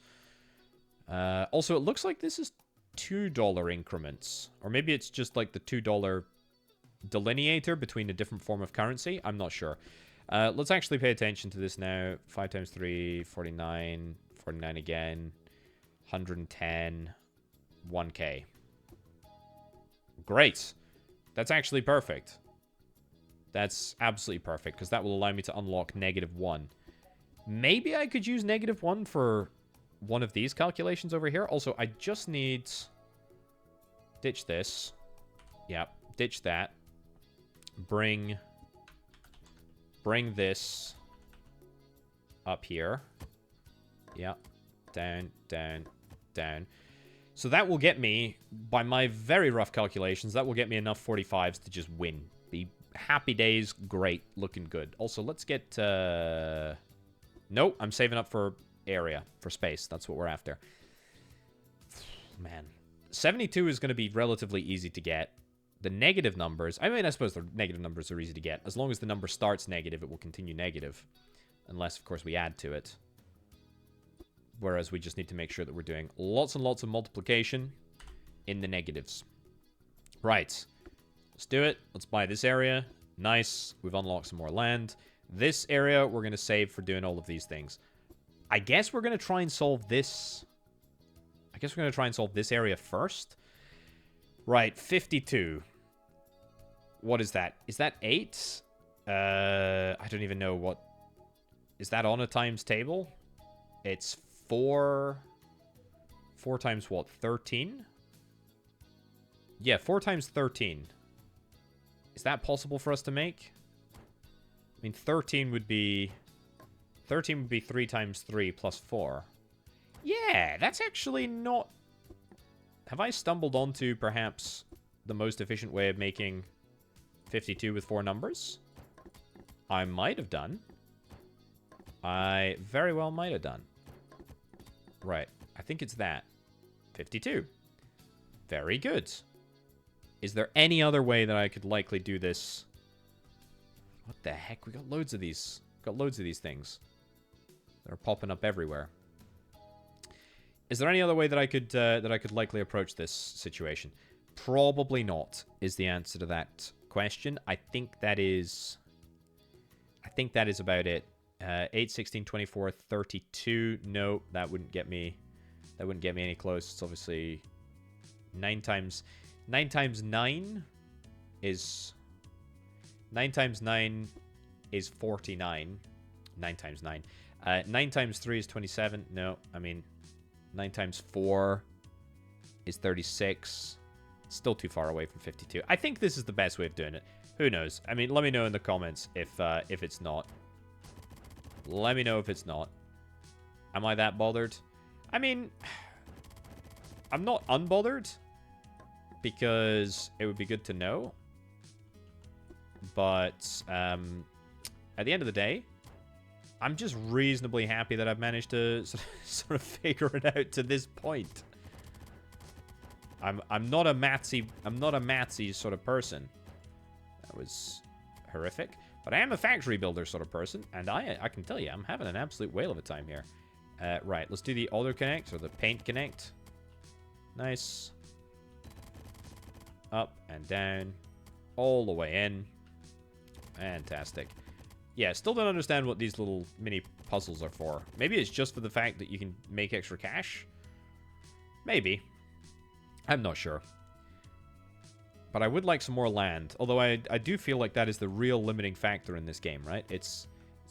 Also, it looks like this is $2 increments. Or maybe it's just like the $2 delineator between a different form of currency. I'm not sure. Let's actually pay attention to this now. 5 times 3, 49. 49 again. 110. 1K. Great. That's actually perfect. That's absolutely perfect, because that will allow me to unlock -1. Maybe I could use -1 for one of these calculations over here. Also, I just need... Ditch this. Yep, ditch that. Bring this up here. Yep. Down, down, down. So that will get me, by my very rough calculations, that will get me enough 45s to just win. Be happy days, great, looking good. Also, let's get... Nope, I'm saving up for area, for space. That's what we're after. Man. 72 is going to be relatively easy to get. The negative numbers... I mean, I suppose the negative numbers are easy to get. As long as the number starts negative, it will continue negative. Unless, of course, we add to it. Whereas we just need to make sure that we're doing lots and lots of multiplication in the negatives. Right. Let's do it. Let's buy this area. Nice. We've unlocked some more land. This area, we're going to save for doing all of these things. I guess we're going to try and solve this... I guess we're going to try and solve this area first. Right, 52. What is that? Is that 8? I don't even know what... Is that on a times table? It's 4... 4 times what? 13? Yeah, 4 times 13. Is that possible for us to make? I mean, 13 would be 3 times 3 plus 4. Yeah, that's actually not... Have I stumbled onto, perhaps, the most efficient way of making 52 with 4 numbers? I might have done. I very well might have done. Right. I think it's that. 52. Very good. Is there any other way that I could likely do this? What the heck? We got loads of these. Got loads of these things. They're popping up everywhere. Is there any other way that I could likely approach this situation? Probably not, is the answer to that question. I think that is about it. 8, 16, 24, 32. No, that wouldn't get me any close. It's obviously 9 times 9 is 49. 9 times 9. 9 times 3 is 27. No, I mean 9 times 4 is 36. Still too far away from 52. I think this is the best way of doing it. Who knows? I mean, let me know in the comments if it's not. Let me know if it's not. Am I that bothered? I mean, I'm not unbothered because it would be good to know. But at the end of the day, I'm just reasonably happy that I've managed to sort of figure it out to this point. I'm not a mathsy sort of person. That was horrific. But I am a factory builder sort of person, and I can tell you, I'm having an absolute whale of a time here. Right, let's do the auto connect, or the paint connect. Nice. Up and down. All the way in. Fantastic. Yeah, still don't understand what these little mini puzzles are for. Maybe it's just for the fact that you can make extra cash? Maybe. I'm not sure. But I would like some more land. Although I do feel like that is the real limiting factor in this game, right? It's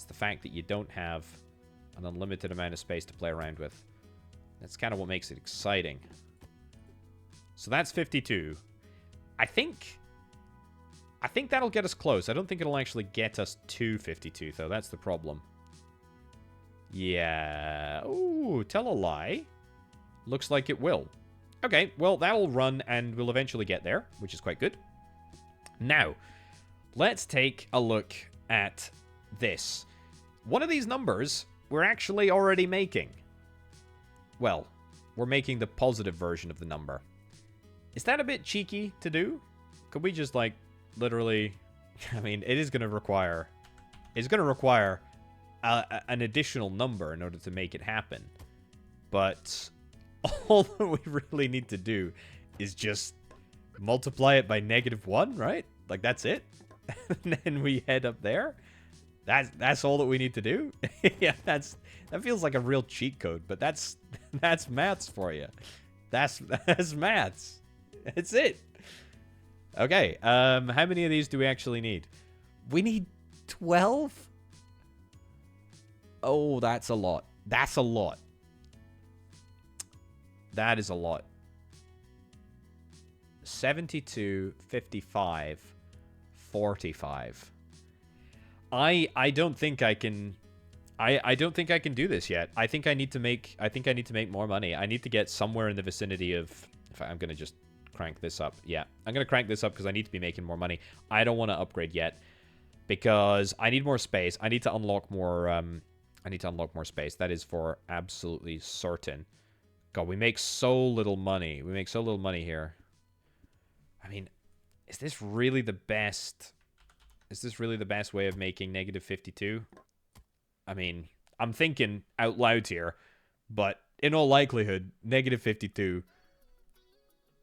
the fact that you don't have an unlimited amount of space to play around with. That's kind of what makes it exciting. So that's 52. I think that'll get us close. I don't think it'll actually get us to 52, though. That's the problem. Yeah. Ooh, tell a lie. Looks like it will. Okay, well, that'll run and we'll eventually get there, which is quite good. Now, let's take a look at this. One of these numbers we're actually already making. Well, we're making the positive version of the number. Is that a bit cheeky to do? Could we just, like, literally... I mean, it is going to require... It's going to require an additional number in order to make it happen. But... all that we really need to do is just multiply it by -1, right? Like, that's it. And then we head up there. That's all that we need to do. Yeah, that feels like a real cheat code, but that's maths for you. That's maths. That's it. Okay, how many of these do we actually need? We need 12? Oh, that's a lot. That's a lot. That is a lot. 72, 55, 45. I don't think I can... I don't think I can do this yet. I think I need to make more money. I need to get somewhere in the vicinity of... In fact, I'm going to just crank this up. Yeah, I'm going to crank this up because I need to be making more money. I don't want to upgrade yet because I need more space. I need to unlock more... I need to unlock more space. That is for absolutely certain. God, we make so little money. We make so little money here. I mean, is this really the best... Is this really the best way of making -52? I mean, I'm thinking out loud here, but in all likelihood, -52,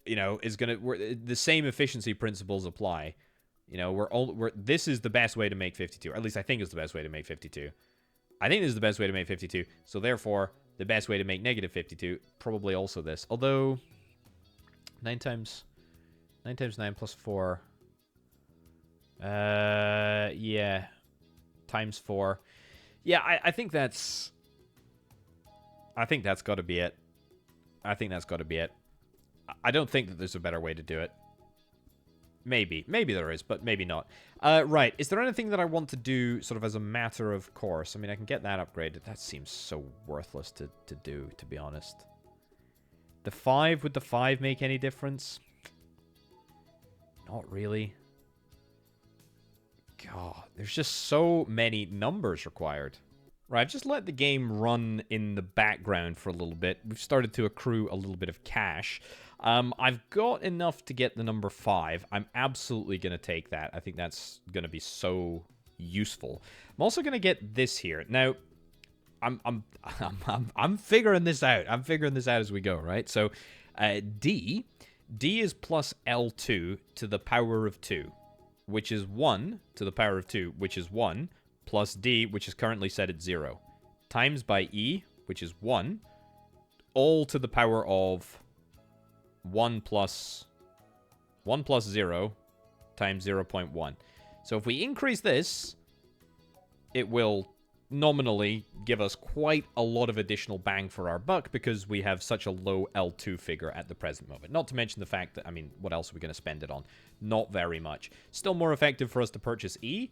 you know, is gonna... the same efficiency principles apply. You know, this is the best way to make 52. Or at least I think it's the best way to make 52. I think this is the best way to make 52. So therefore... the best way to make -52, probably also this. Although, 9 times 9 plus 4. Yeah. Times 4. Yeah, I think that's... I think that's got to be it. I think that's got to be it. I don't think that there's a better way to do it. Maybe. Maybe there is, but maybe not. Right. Is there anything that I want to do sort of as a matter of course? I mean, I can get that upgraded. That seems so worthless to do, to be honest. The 5, would the 5 make any difference? Not really. God, there's just so many numbers required. Right, I've just let the game run in the background for a little bit. We've started to accrue a little bit of cash. I've got enough to get the number 5. I'm absolutely going to take that. I think that's going to be so useful. I'm also going to get this here. Now, I'm figuring this out. I'm figuring this out as we go, right? So, D is plus L2 to the power of 2, which is 1 to the power of 2, which is 1, plus D, which is currently set at 0, times by E, which is 1, all to the power of 1 plus 0 times 0.1. So if we increase this, it will nominally give us quite a lot of additional bang for our buck because we have such a low L2 figure at the present moment. Not to mention the fact that, I mean, what else are we going to spend it on? Not very much. Still more effective for us to purchase E,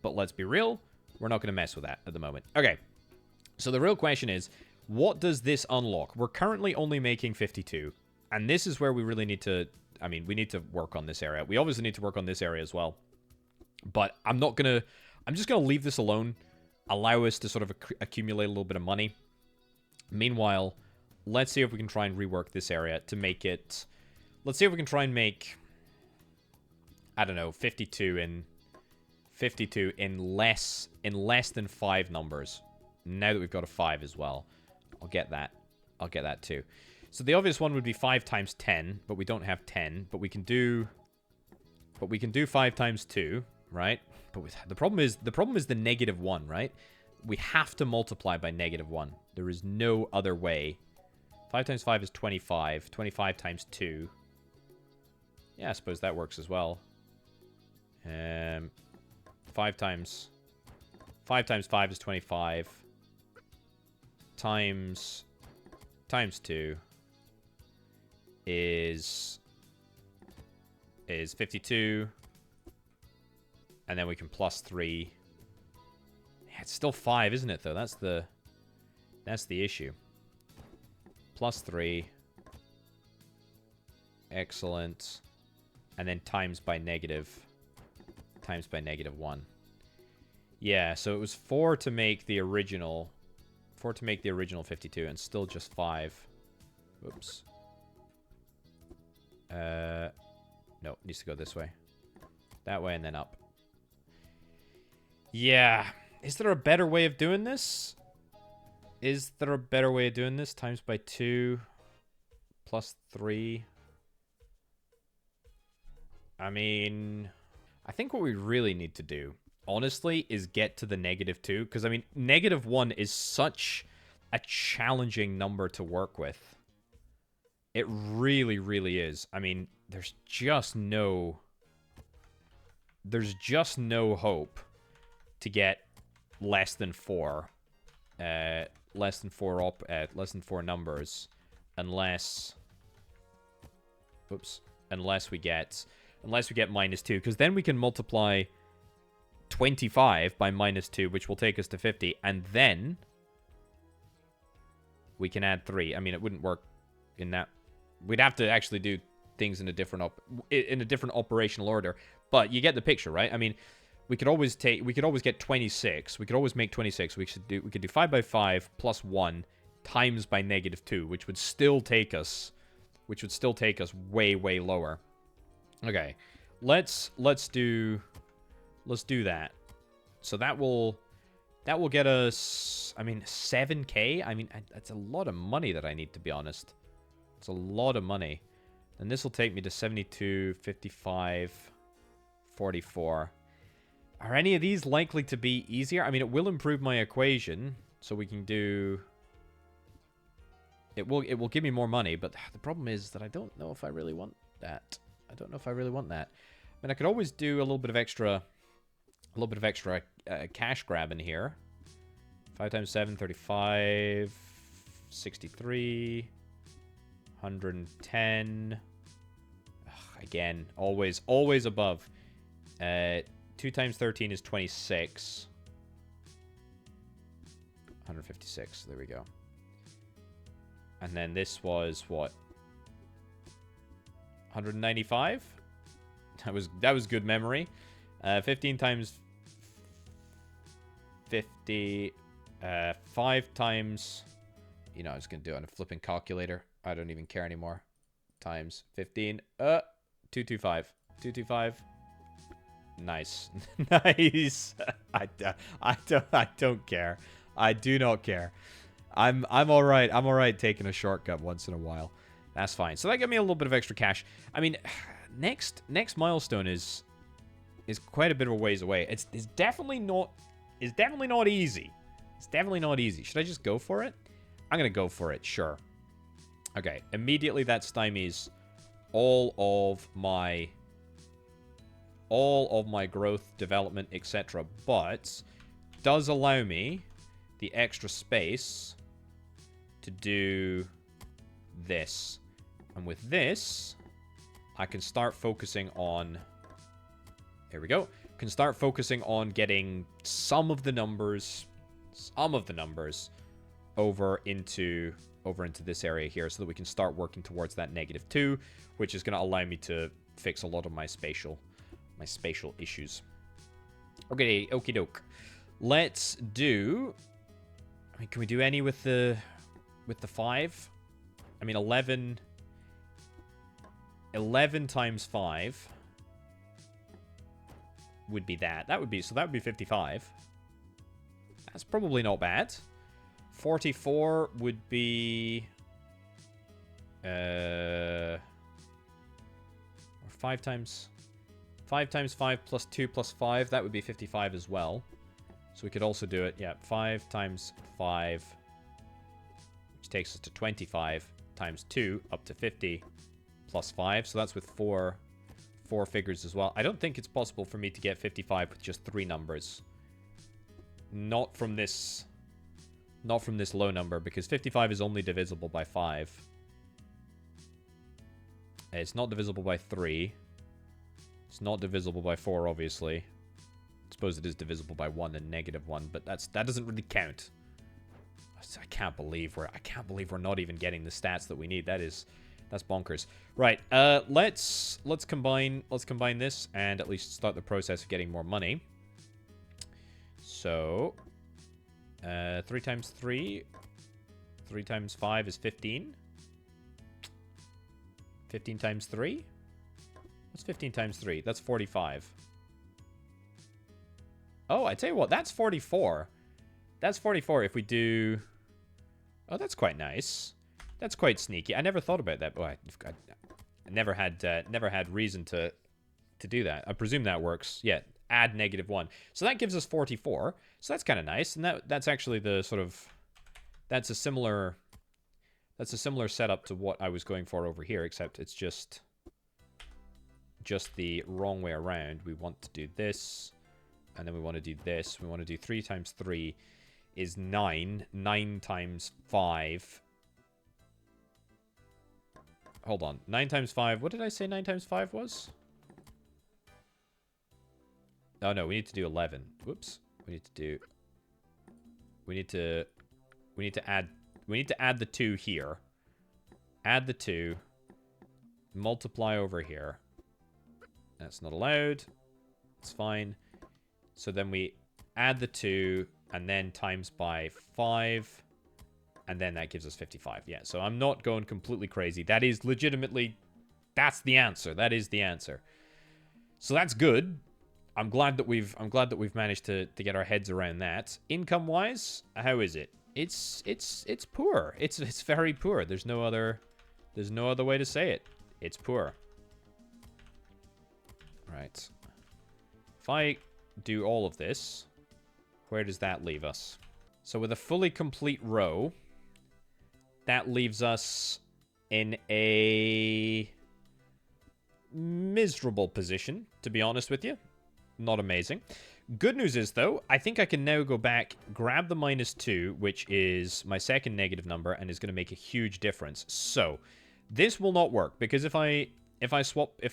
but let's be real, we're not going to mess with that at the moment. Okay, so the real question is, what does this unlock? We're currently only making 52, and this is where we really need to, I mean, we need to work on this area. We obviously need to work on this area as well, but I'm just going to leave this alone, allow us to sort of accumulate a little bit of money. Meanwhile, let's see if we can try and rework this area to make it, let's see if we can try and make, I don't know, 52 in less than 5 numbers. Now that we've got a 5 as well. I'll get that too. So the obvious one would be 5 times 10, but we don't have 10. But we can do 5 times 2, right? But the problem is the -1, right? We have to multiply by -1. There is no other way. 5 times 5 is 25. 25 times 2. Yeah, I suppose that works as well. 5 times 5 is 25. Times 2 is 52. And then we can plus 3. Yeah, it's still 5, isn't it, though? That's the issue. Plus 3. Excellent. And then times by -1. Yeah, so it was 4 to make the original 52, and still just 5. Oops. No, it needs to go this way. That way and then up. Yeah. Is there a better way of doing this? Times by 2 plus 3. I mean, I think what we really need to do, honestly, is get to the -2. Because, I mean, -1 is such a challenging number to work with. It really, really is. I mean, there's just no hope to get less than 4 numbers unless we get -2, because then we can multiply 25 by -2, which will take us to 50, and then we can add 3. I mean, it wouldn't work in that. We'd have to actually do things in a different operational order, but you get the picture, right? I mean, we could always get 26. We could always make 26. We could do 5 by 5 plus 1 times by -2, which would still take us way, way lower. Okay, let's do that. So that will get us, I mean, 7K. I mean, that's a lot of money that I need, to be honest. It's a lot of money. And this will take me to 72, 55, 44. Are any of these likely to be easier? I mean, it will improve my equation, so we can do. It will give me more money, but the problem is that I don't know if I really want that. I mean, I could always do a little bit of extra cash grab in here. 5 times 7, 35, 63. 110. Ugh, again, always above. 2 times 13 is 26. 156. There we go. And then this was what? 195? That was good memory. 15 times 50. 5 times... You know, I was going to do it on a flipping calculator. I don't even care anymore. Times 15. 225. 225. Nice. Nice. I don't care. I do not care. I'm all right. I'm all right taking a shortcut once in a while. That's fine. So that got me a little bit of extra cash. I mean, next milestone is quite a bit of a ways away. It's definitely not easy. It's definitely not easy. Should I just go for it? I'm going to go for it, sure. Okay, immediately that stymies all of my growth, development, etc. But does allow me the extra space to do this. And with this, I can start focusing on... Here we go. Can start focusing on getting some of the numbers over into this area here so that we can start working towards that -2, which is going to allow me to fix a lot of my spatial issues. Okay, okie doke. Let's do... I mean, can we do any with the 5? I mean, 11 times 5 would be that. That would be 55. That's probably not bad. 44 would be... or 5 times 5 plus 2 plus 5. That would be 55 as well. So we could also do it, yeah, 5 times 5, which takes us to 25, times 2, up to 50, plus 5. So that's with four figures as well. I don't think it's possible for me to get 55 with just 3 numbers. Not from this low number, because 55 is only divisible by 5. It's not divisible by 3. It's not divisible by 4, obviously. I suppose it is divisible by 1 and -1, but that doesn't really count. I can't believe we're not even getting the stats that we need. That's bonkers. Right, let's combine this and at least start the process of getting more money. So 3 times 3 times 5 is 15. 15 times 3? What's 15 times 3? That's 45. Oh, I tell you what, that's 44. That's 44 if we do... Oh, that's quite nice. That's quite sneaky. I never thought about that. Oh, I never had reason to do that. I presume that works. Yeah, add -1. So that gives us 44. So that's kind of nice. And that's actually the sort of... That's a similar setup to what I was going for over here, except it's just the wrong way around. We want to do this, and then we want to do this. We want to do 3 times 3 is 9. 9 times 5. Hold on. 9 times 5. What did I say 9 times 5 was? Oh, no. We need to do 11. Whoops. We need to add the 2 here. Add the 2. Multiply over here. That's not allowed. It's fine. So then we add the 2 and then times by 5. And then that gives us 55. Yeah, so I'm not going completely crazy. That is legitimately... That's the answer. That is the answer. So that's good. I'm glad that we've managed to get our heads around that. Income-wise, how is it? It's poor. It's very poor. There's no other way to say it. It's poor. Right. If I do all of this, where does that leave us? So with a fully complete row, that leaves us in a miserable position, to be honest with you. Not amazing. Good news is, though, I think I can now go back, grab the -2, which is my second negative number, and is going to make a huge difference. So, This will not work because if I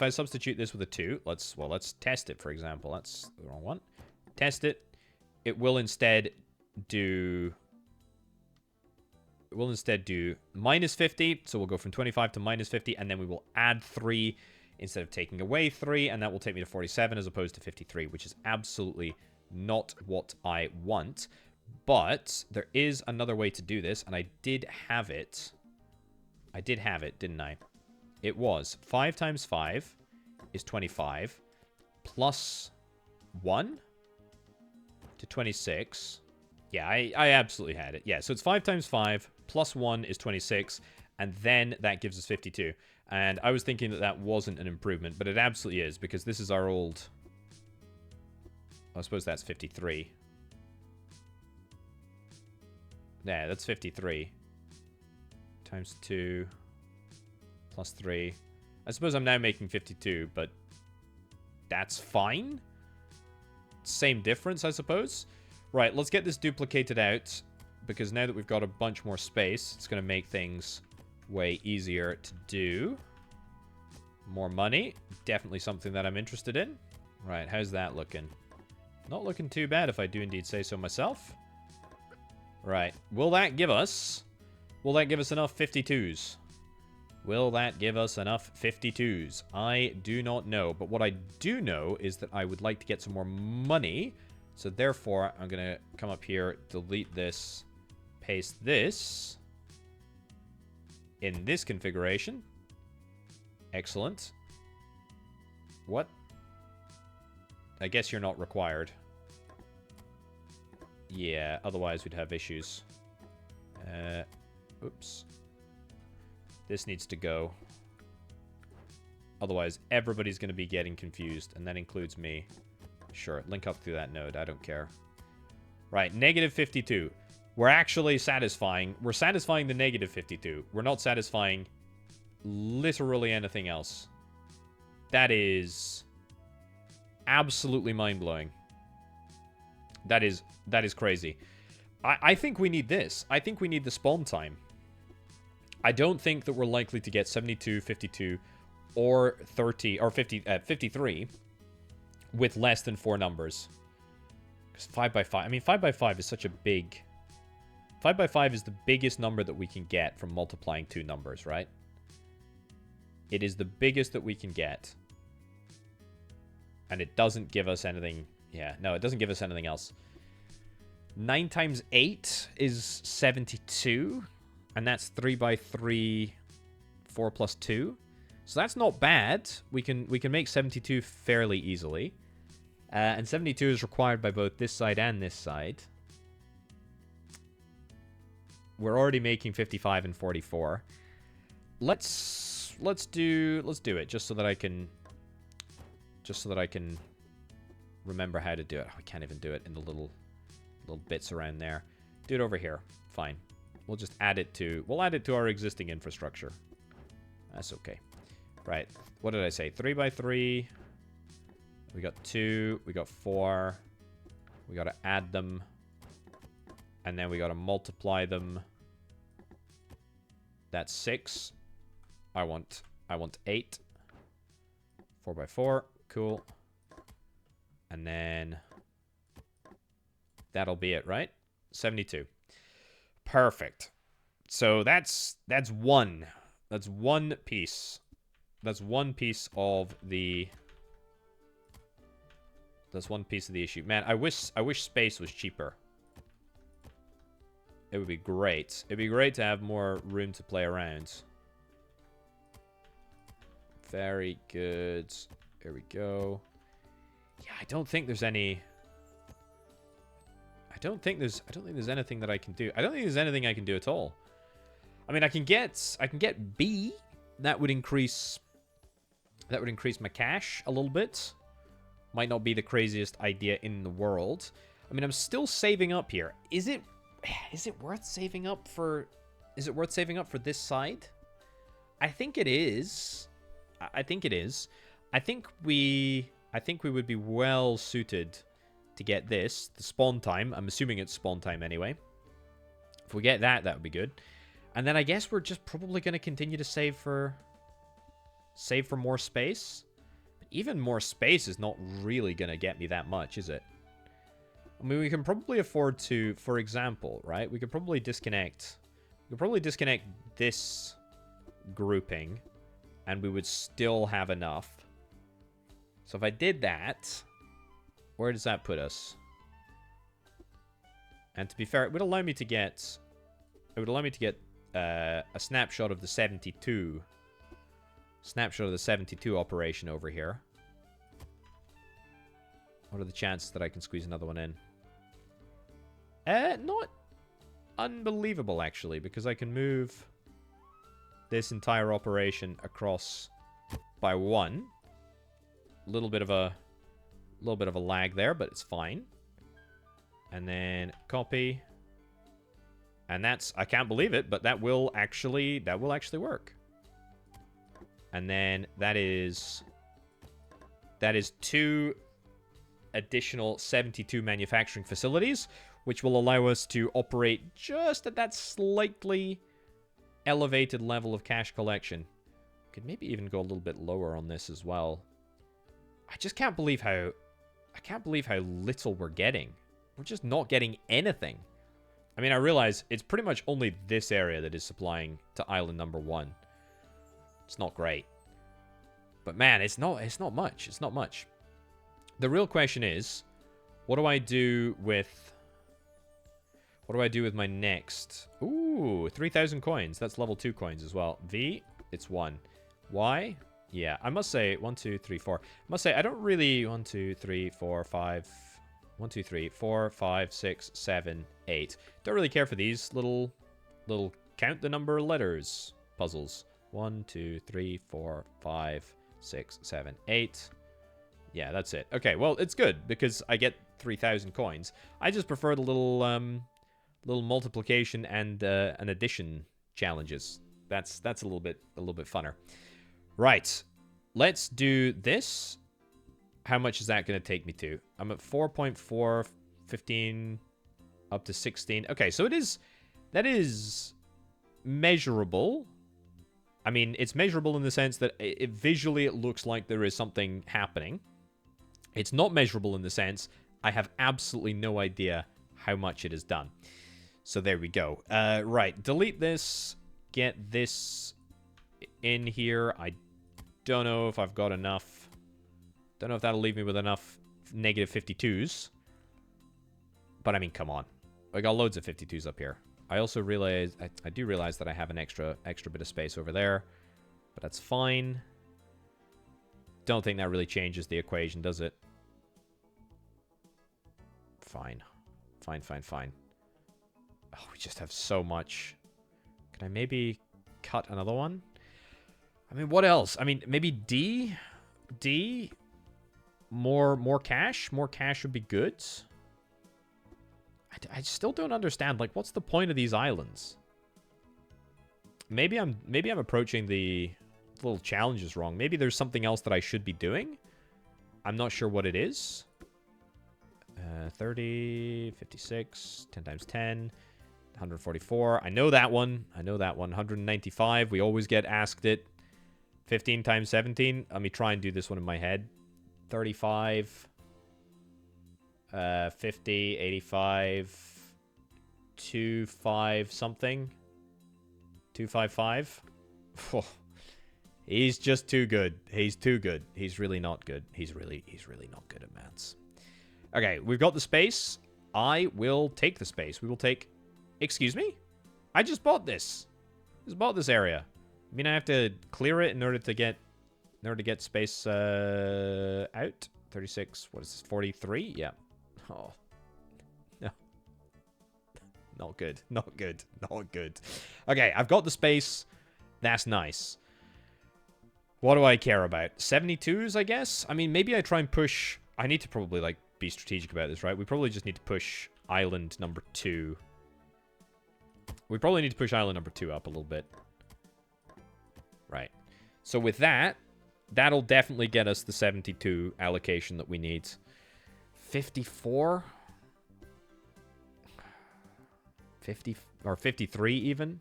substitute this with a 2, let's test it, for example. That's the wrong one. Test it. It will instead do minus 50, so we'll go from 25 to minus 50, and then we will add 3 instead of taking away 3, and that will take me to 47 as opposed to 53, which is absolutely not what I want. But there is another way to do this, and I did have it. I did have it, didn't I? It was 5 times 5 is 25 plus 1 to 26. Yeah, I absolutely had it. Yeah, so it's 5 times 5 plus 1 is 26, and then that gives us 52. And I was thinking that wasn't an improvement, but it absolutely is, because this is our old... I suppose that's 53. Yeah, that's 53. Times 2 plus 3. I suppose I'm now making 52, but that's fine. Same difference, I suppose. Right, let's get this duplicated out, because now that we've got a bunch more space, it's going to make things way easier to do. More money. Definitely something that I'm interested in. Right, how's that looking? Not looking too bad, if I do indeed say so myself. Right, will that give us enough 52s? Will that give us enough 52s? I do not know, but what I do know is that I would like to get some more money. So therefore, I'm going to come up here, delete this, paste this in this configuration. Excellent. What? I guess you're not required. Yeah, otherwise we'd have issues. Oops. This needs to go. Otherwise, everybody's going to be getting confused, and that includes me. Sure, link up through that node. I don't care. Right, negative 52. We're actually satisfying. We're satisfying the negative 52. We're not satisfying literally anything else. That is absolutely mind-blowing. That is crazy. I think we need this. I think we need the spawn time. I don't think that we're likely to get 72, 52, or 30, or 53 with less than 4 numbers. Because 5 by 5, I mean, 5 by 5 is such a big... 5 by 5 is the biggest number that we can get from multiplying 2 numbers, right? It is the biggest that we can get. And it doesn't give us anything... Yeah, no, it doesn't give us anything else. 9 times 8 is 72. And that's 3 by 3, 4 plus 2. So that's not bad. We can make 72 fairly easily. And 72 is required by both this side and this side. We're already making 55 and 44. Let's do it just so that I can remember how to do it. Oh, I can't even do it in the little bits around there. Do it over here. Fine. We'll just add it to... We'll add it to our existing infrastructure. That's okay. Right. What did I say? 3 by 3. We got 2. We got 4. We got to add them. And then we got to multiply them. That's 6. I want 8. 4 by 4. Cool. And then... That'll be it, right? 72. Perfect. So that's one. That's one piece. That's one piece of the... That's one piece of the issue. Man, I wish space was cheaper. It would be great. It'd be great to have more room to play around. Very good. Here we go. Yeah, I don't think there's any... I don't think there's anything that I can do. I don't think there's anything I can do at all. I mean, I can get B. That would increase my cash a little bit. Might not be the craziest idea in the world. I mean, I'm still saving up here. Is it worth saving up for... Is it worth saving up for this side? I think it is. I think it is. I think we would be well suited to get this, the spawn time. I'm assuming it's spawn time anyway. If we get that, that would be good. And then I guess we're just probably going to continue to save for more space. But even more space is not really going to get me that much, is it? I mean, we can probably afford to, for example, right? We could probably disconnect. We could probably disconnect this grouping, and we would still have enough. So if I did that, where does that put us? And to be fair, it would allow me to get. It would allow me to get a snapshot of the 72. Snapshot of the 72 operation over here. What are the chances that I can squeeze another one in? Not unbelievable, actually, because I can move this entire operation across by one. A little bit of a lag there, but it's fine. And then copy. And that's, I can't believe it, but that will actually work. And then that is 2 additional 72 manufacturing facilities, which will allow us to operate just at that slightly elevated level of cash collection. Could maybe even go a little bit lower on this as well. I just can't believe how little we're getting. We're just not getting anything. I mean, I realize it's pretty much only this area that is supplying to island number 1. It's not great. But man, it's not much. It's not much. The real question is, what do I do with my next? Ooh, 3,000 coins. That's level 2 coins as well. V, it's 1. Y, yeah, I must say 1, 2, 3, 4. I must say I don't really 1, 2, 3, 4, 5. 1, 2, 3, 4, 5, 6, 7, 8. Don't really care for these little count the number of letters puzzles. 1, 2, 3, 4, 5, 6, 7, 8. Yeah, that's it. Okay, well, it's good because I get 3,000 coins. I just prefer the little multiplication and an addition challenges. That's a little bit funner. Right. Let's do this. How much is that going to take me to? I'm at 4.4, 15, up to 16. Okay, so that is measurable. I mean, it's measurable in the sense that visually it looks like there is something happening. It's not measurable in the sense I have absolutely no idea how much it has done. So there we go. Right, delete this, get this in here. I don't know if I've got enough. Don't know if that'll leave me with enough negative 52s. But I mean, come on. I got loads of 52s up here. I also realize, I do realize that I have an extra bit of space over there. But that's fine. Don't think that really changes the equation, does it? Fine. Fine. Oh, we just have so much. Can I maybe cut another one? I mean, what else? I mean, maybe D? D? More cash? More cash would be good. I still don't understand. Like, what's the point of these islands? Maybe I'm approaching the little challenges wrong. Maybe there's something else that I should be doing. I'm not sure what it is. 30, 56, 10 times 10, 144. I know that one. 195. We always get asked it. 15 times 17. Let me try and do this one in my head. 35, 50, 85, 25 something. 255. Oh, he's just too good. He's too good. He's really not good. He's really not good at maths. Okay, we've got the space. I will take the space. We will take... Excuse me? I just bought this. Just bought this area. I mean, I have to clear it in order to get space out. 36. What is this? 43? Yeah. Oh. No. Not good. Not good. Not good. Okay, I've got the space. That's nice. What do I care about? 72s, I guess? I mean, maybe I try and push... I need to probably, like, be strategic about this, right? We probably just need to push island number 2. We probably need to push island number 2 up a little bit. Right. So with that, that'll definitely get us the 72 allocation that we need. 54? 50 or 53 even?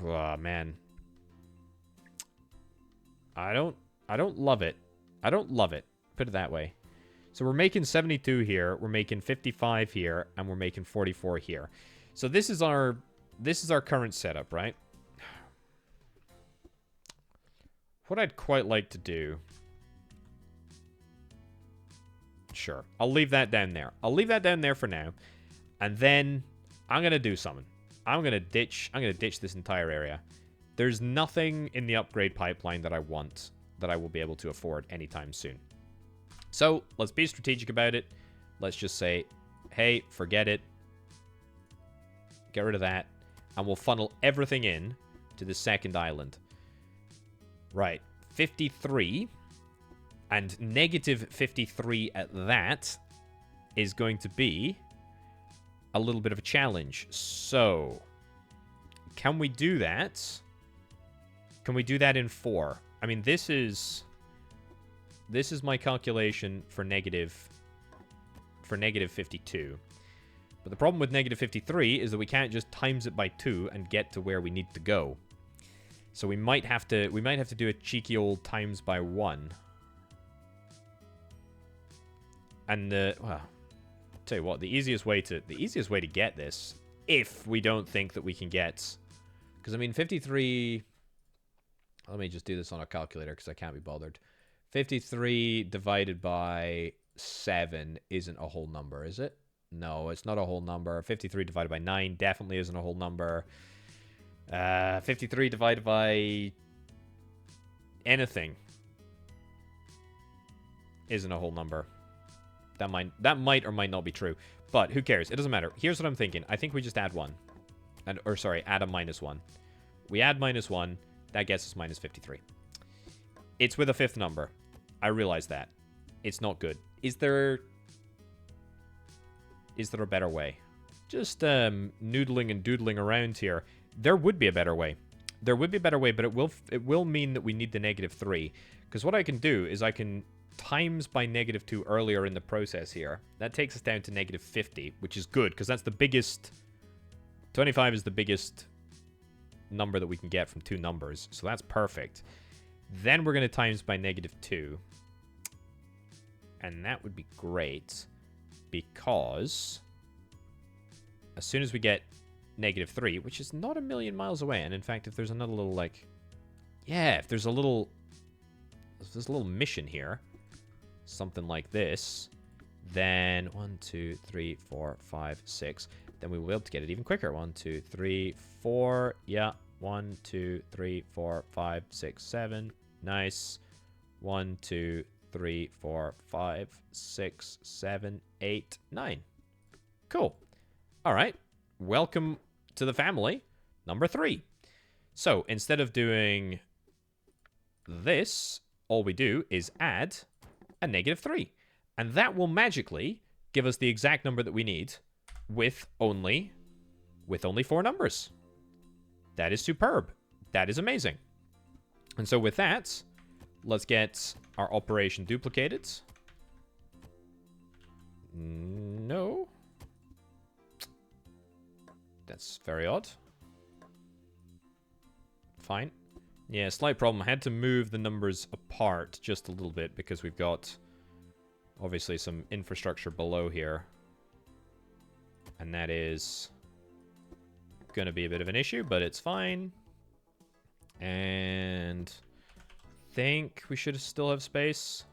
Oh, man. I don't love it. I don't love it. Put it that way. So we're making 72 here, we're making 55 here, and we're making 44 here. So this is our current setup, right? What I'd quite like to do... Sure. I'll leave that down there. I'll leave that down there for now. And then I'm going to do something. I'm going to ditch this entire area. There's nothing in the upgrade pipeline that I want that I will be able to afford anytime soon. So, let's be strategic about it. Let's just say, hey, forget it. Get rid of that. And we'll funnel everything in to the second island. Right. 53. And negative 53 at that is going to be a little bit of a challenge. So, can we do that? Can we do that in 4? I mean, this is my calculation for negative 52. But the problem with negative 53 is that we can't just times it by 2 and get to where we need to go. So we might have to do a cheeky old times by 1. And well, tell you what, the easiest way to get this, if we don't think that we can get, because I mean 53. Let me just do this on a calculator because I can't be bothered. 53 divided by 7 isn't a whole number, is it? No, it's not a whole number. 53 divided by 9 definitely isn't a whole number. 53 divided by anything isn't a whole number. That might or might not be true. But who cares? It doesn't matter. Here's what I'm thinking. I think we just add 1. Or sorry, add a -1. We add -1. That gets us minus 53. It's with a 5th number. I realize that. It's not good. Is there a better way? Just noodling and doodling around here. There would be a better way. There would be a better way, but it will mean that we need the -3. Because what I can do is I can times by -2 earlier in the process here. That takes us down to -50, which is good, because that's the biggest... 25 is the biggest number that we can get from 2 numbers, so that's perfect. Then we're going to times by -2. And that would be great, because as soon as we get -3, which is not a million miles away, and in fact, if there's another little, like... Yeah, if there's a little... If there's a little mission here, something like this, then 1, 2, 3, 4, 5, 6... Then we will be able to get it even quicker. 1, 2, 3, 4. Yeah. 1, 2, 3, 4, 5, 6, 7. Nice. 1, 2, 3, 4, 5, 6, 7, 8, 9. Cool. All right. Welcome to the family. Number 3. So instead of doing this, all we do is add a -3. And that will magically give us the exact number that we need with only 4 numbers. That is superb. That is amazing. And so with that, let's get our operation duplicated. No. That's very odd. Fine. Yeah, slight problem. I had to move the numbers apart just a little bit because we've got obviously some infrastructure below here. And that is going to be a bit of an issue, but it's fine. And I think we should still have space.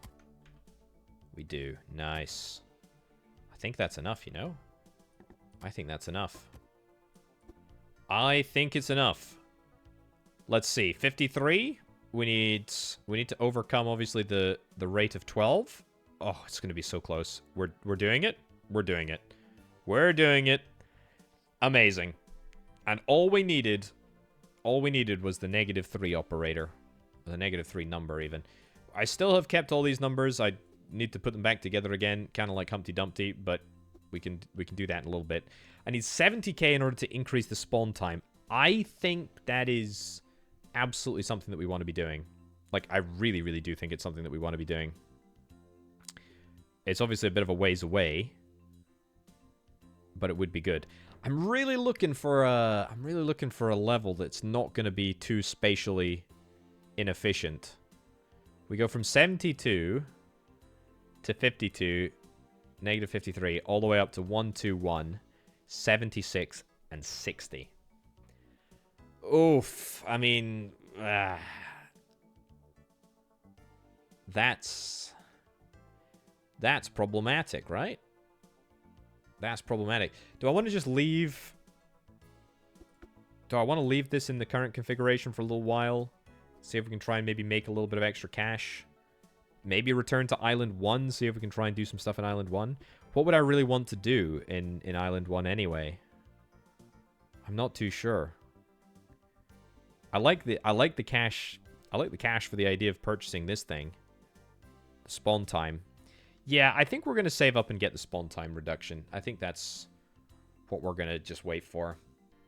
We do. Nice. I think that's enough, you know? I think that's enough. I think it's enough. Let's see. 53. We need to overcome, obviously, the rate of 12. Oh, it's going to be so close. We're doing it. We're doing it. We're doing it. Amazing. And all we needed was the -3 operator. The -3 number, even. I still have kept all these numbers. I need to put them back together again, kind of like Humpty Dumpty, but we can do that in a little bit. I need 70k in order to increase the spawn time. I think that is absolutely something that we want to be doing. Like, I really, really do think it's something that we want to be doing. It's obviously a bit of a ways away, but it would be good. I'm really looking for a level that's not going to be too spatially inefficient. We go from 72 to 52, negative 53, all the way up to 121, 76, and 60. Oof. I mean, that's problematic, right? That's problematic. Do I want to just leave... Do I want to leave this in the current configuration for a little while? See if we can try and maybe make a little bit of extra cash. Maybe return to Island 1, see if we can try and do some stuff in Island 1. What would I really want to do in Island 1 anyway? I'm not too sure. I like the cash. I like the cash for the idea of purchasing this thing. Spawn time. Yeah, I think we're going to save up and get the spawn time reduction. I think that's what we're going to just wait for.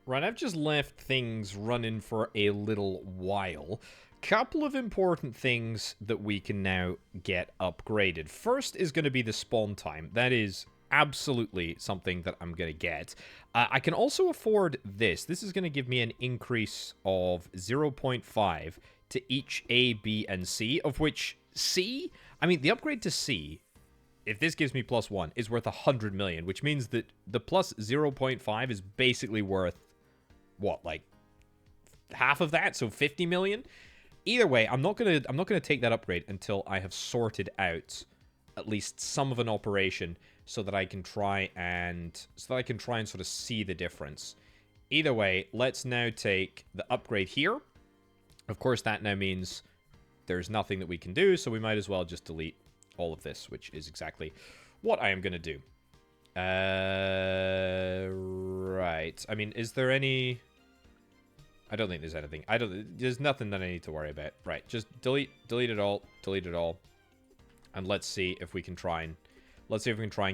Right, I've just left things running for a little while. Couple of important things that we can now get upgraded. First is going to be the spawn time. That is absolutely something that I'm going to get. I can also afford this. This is going to give me an increase of 0.5 to each A, B, and C, of which C, I mean, the upgrade to C, if this gives me +1, is worth 100 million, which means that the plus 0.5 is basically worth, what, like half of that? So 50 million? Either way, I'm not gonna take that upgrade until I have sorted out at least some of an operation so that I can try and sort of see the difference. Either way, let's now take the upgrade here. Of course, that now means there's nothing that we can do, so we might as well just delete all of this, which is exactly what I am going to do. Right. I mean, is there any... I don't think there's anything. There's nothing that I need to worry about. Right, just delete it all, and let's see if we can try and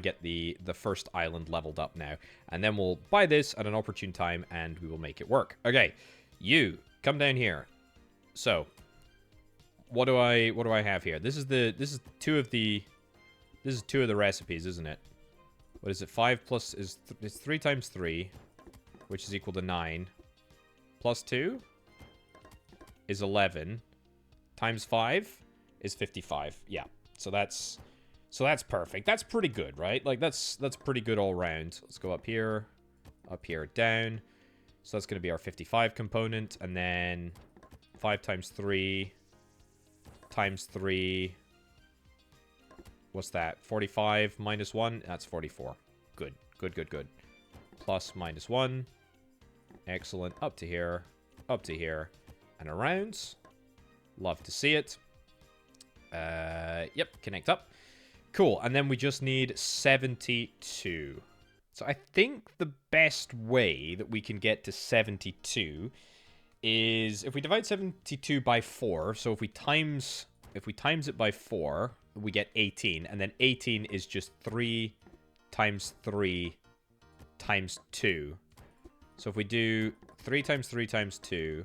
get the first island leveled up now, and then we'll buy this at an opportune time, and we will make it work. Okay, you come down here. So, what do I have here? This is two of the recipes, isn't it? What is it? 5 plus it's 3 times 3, which is equal to 9. Plus 2 is 11. Times 5 is 55. Yeah. So that's perfect. That's pretty good, right? Like that's pretty good all around. Let's go up here, down. So that's going to be our 55 component, and then 5 times 3 times 3. What's that? 45 minus 1. That's 44. Good. Plus minus 1. Excellent. Up to here, and around. Love to see it. Yep, connect up. Cool, and then we just need 72. So I think the best way that we can get to 72 is if we divide 72 by 4. So if we times it by 4, we get 18, and then 18 is just 3 times 3 times 2. So if we do 3 times 3 times 2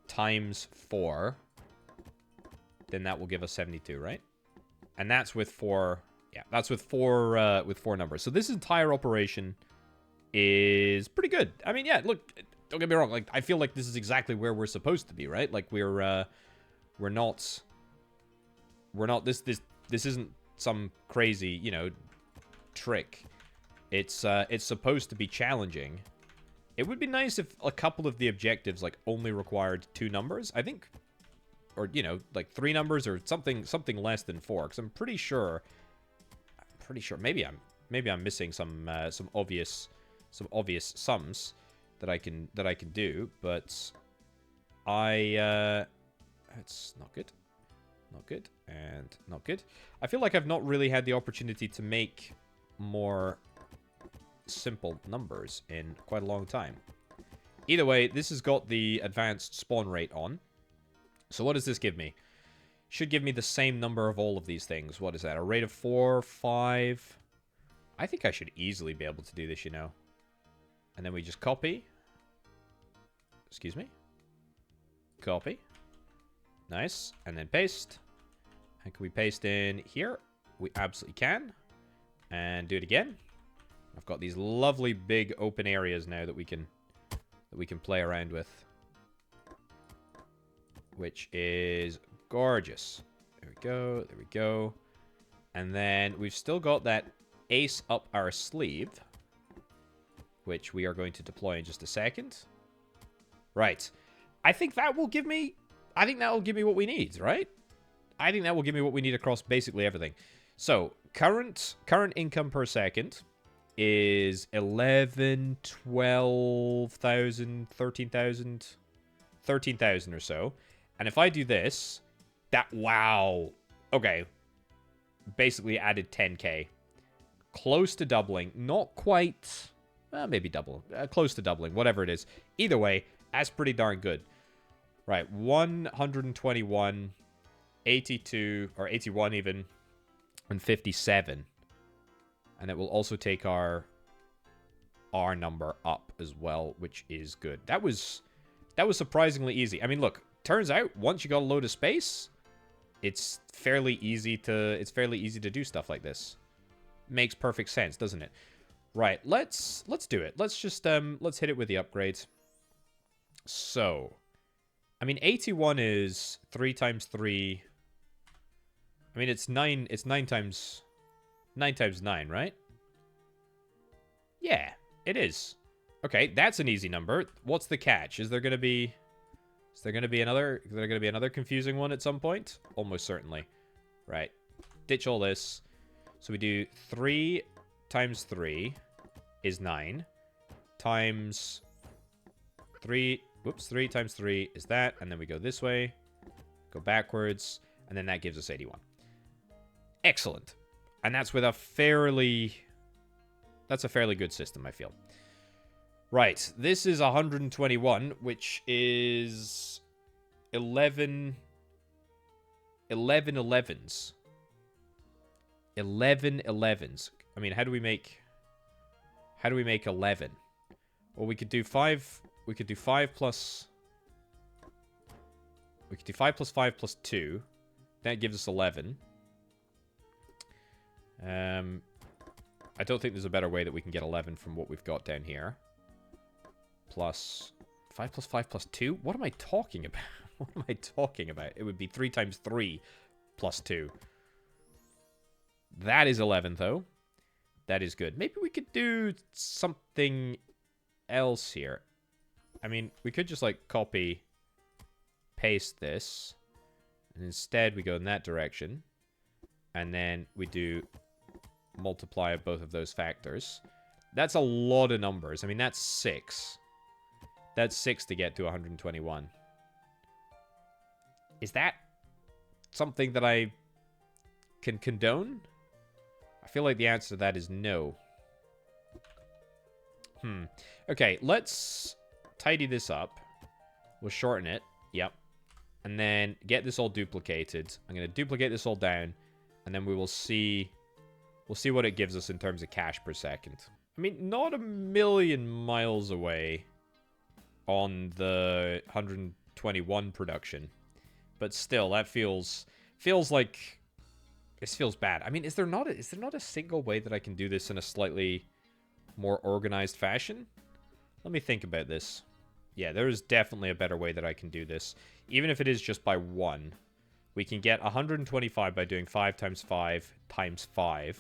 times 4, then that will give us 72, right? And that's with 4, yeah, that's with 4 numbers. So this entire operation is pretty good. I mean, yeah, look, don't get me wrong, like I feel like this is exactly where we're supposed to be, right? Like we're not this isn't some crazy, you know, trick. It's supposed to be challenging. It would be nice if a couple of the objectives like only required 2 numbers, I think, or you know, like 3 numbers or something less than 4. Because I'm pretty sure maybe I'm missing some obvious sums that I can do, but it's not good. Not good, and not good. I feel like I've not really had the opportunity to make more simple numbers in quite a long time. Either way, this has got the advanced spawn rate on. So what does this give me? Should give me the same number of all of these things. What is that? A rate of 4, 5. I think I should easily be able to do this, you know. And then we just copy. Excuse me. Copy. Nice. And then paste. And can we paste in here? We absolutely can. And do it again. I've got these lovely big open areas now that we can play around with, which is gorgeous. There we go. There we go. And then we've still got that ace up our sleeve, which we are going to deploy in just a second. Right. I think that will give me what we need, right? I think that will give me what we need across basically everything. So, current income per second is 11, 12,000, 13,000, 13,000 or so. And if I do this, wow. Okay. Basically added 10k. Close to doubling. Not quite. Maybe double. Close to doubling. Whatever it is. Either way, that's pretty darn good. Right. 121, 82, or 81 even, and 57. And it will also take our number up as well, which is good. That was surprisingly easy. I mean, look, turns out once you got a load of space, it's fairly easy to do stuff like this. Makes perfect sense, doesn't it? Right, let's do it. Let's just let's hit it with the upgrades. So, I mean, 81 is 3 times 3. I mean, it's 9 times 9, right? Yeah, it is. Okay, that's an easy number. What's the catch? Is there going to be another confusing one at some point? Almost certainly. Right. Ditch all this. So we do 3 times 3 is 9 times 3. Whoops, 3 times 3 is that, and then we go this way, go backwards, and then that gives us 81. Excellent. And that's with a fairly good system, I feel. Right, this is 121, which is 11 11s. 11 11s. I mean, how do we make 11? Well, we could do 5. We could do 5 plus 5 plus 2. That gives us 11. I don't think there's a better way that we can get 11 from what we've got down here. Plus 5 plus 5 plus 2? What am I talking about? What am I talking about? It would be 3 times 3 plus 2. That is 11, though. That is good. Maybe we could do something else here. I mean, we could just, like, copy, paste this. And instead, we go in that direction. And then we do multiply of both of those factors. That's a lot of numbers. I mean, that's 6. That's 6 to get to 121. Is that something that I can condone? I feel like the answer to that is no. Okay, let's tidy this up. We'll shorten it. Yep. And then get this all duplicated. I'm going to duplicate this all down. And then we will see... We'll see what it gives us in terms of cash per second. I mean, not a million miles away on the 121 production. But still, that feels like... This feels bad. I mean, is there not a single way that I can do this in a slightly more organized fashion? Let me think about this. Yeah, there is definitely a better way that I can do this. Even if it is just by 1. We can get 125 by doing 5 times 5 times 5. It'd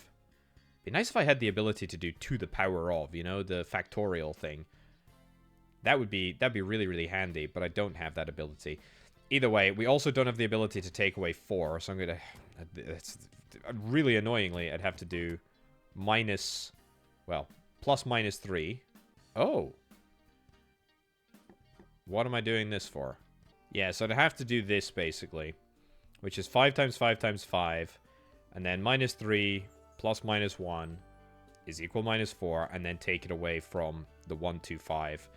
be nice if I had the ability to do to the power of, you know, the factorial thing. That'd be really, really handy, but I don't have that ability. Either way, we also don't have the ability to take away 4, so I'm going to... It's really annoyingly, I'd have to do minus... Well, plus minus 3. Oh. What am I doing this for? Yeah, so I'd have to do this, basically. Which is 5 times 5 times 5. And then minus 3 plus minus 1 is equal minus 4. And then take it away from the 125.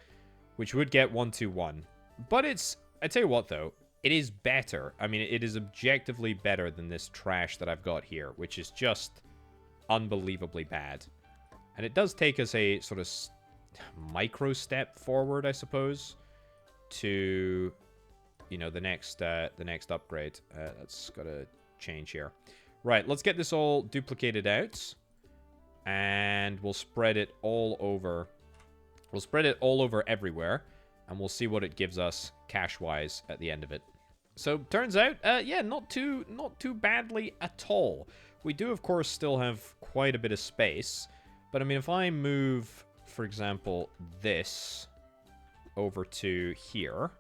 Which would get 121. But it's... I tell you what, though. It is better. I mean, it is objectively better than this trash that I've got here. Which is just unbelievably bad. And it does take us a sort of micro step forward, I suppose. To... You know, the next upgrade. That's got to change here. Right, let's get this all duplicated out. And we'll spread it all over. We'll spread it all over everywhere. And we'll see what it gives us cash-wise at the end of it. So, turns out, yeah, not too badly at all. We do, of course, still have quite a bit of space. But, I mean, if I move, for example, this over to here.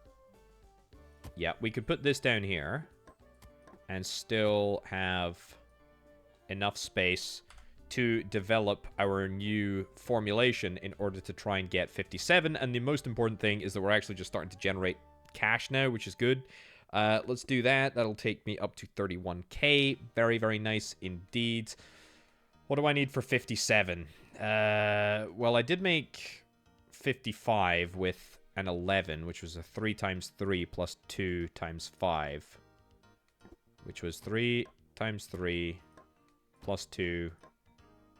Yeah, we could put this down here. And still have enough space to develop our new formulation in order to try and get 57. And the most important thing is that we're actually just starting to generate cash now, which is good. Let's do that. That'll take me up to 31k. Very, very nice indeed. What do I need for 57? Well, I did make 55 with an 11, which was a 3 times 3 plus 2 times 5. Which was 3 times 3 plus 2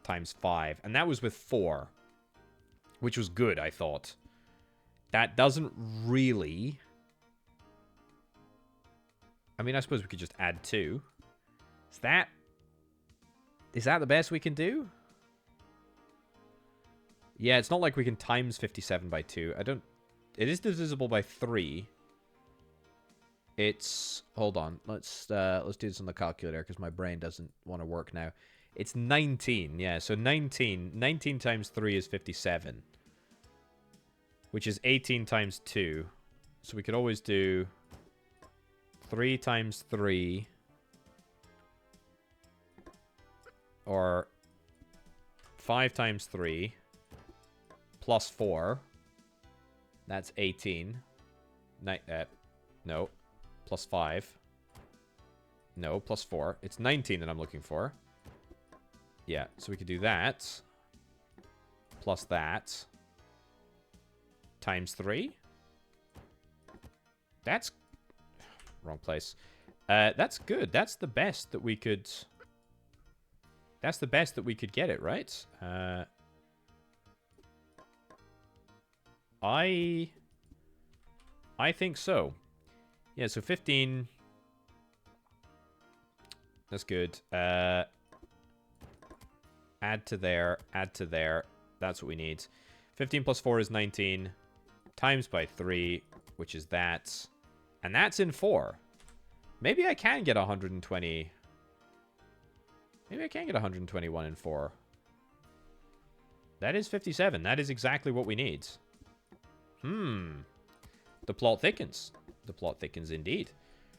times 5. And that was with 4. Which was good, I thought. That doesn't really... I mean, I suppose we could just add 2. Is that the best we can do? Yeah, it's not like we can times 57 by 2. It is divisible by 3. It's... Hold on. Let's do this on the calculator because my brain doesn't want to work now. It's 19. Yeah, so 19. 19 times 3 is 57. Which is 18 times 2. So we could always do 3 times 3. Or 5 times 3. Plus 4. That's 18. No. Plus 5. No, plus 4. It's 19 that I'm looking for. Yeah, so we could do that. Plus that. Times 3. That's... Wrong place. That's good. That's the best that we could... That's the best that we could get it, right? I think so. Yeah, so 15. That's good. Add to there. Add to there. That's what we need. 15 plus 4 is 19. Times by 3, which is that. And that's in 4. Maybe I can get 120. Maybe I can get 121 in 4. That is 57. That is exactly what we need. The plot thickens. The plot thickens indeed.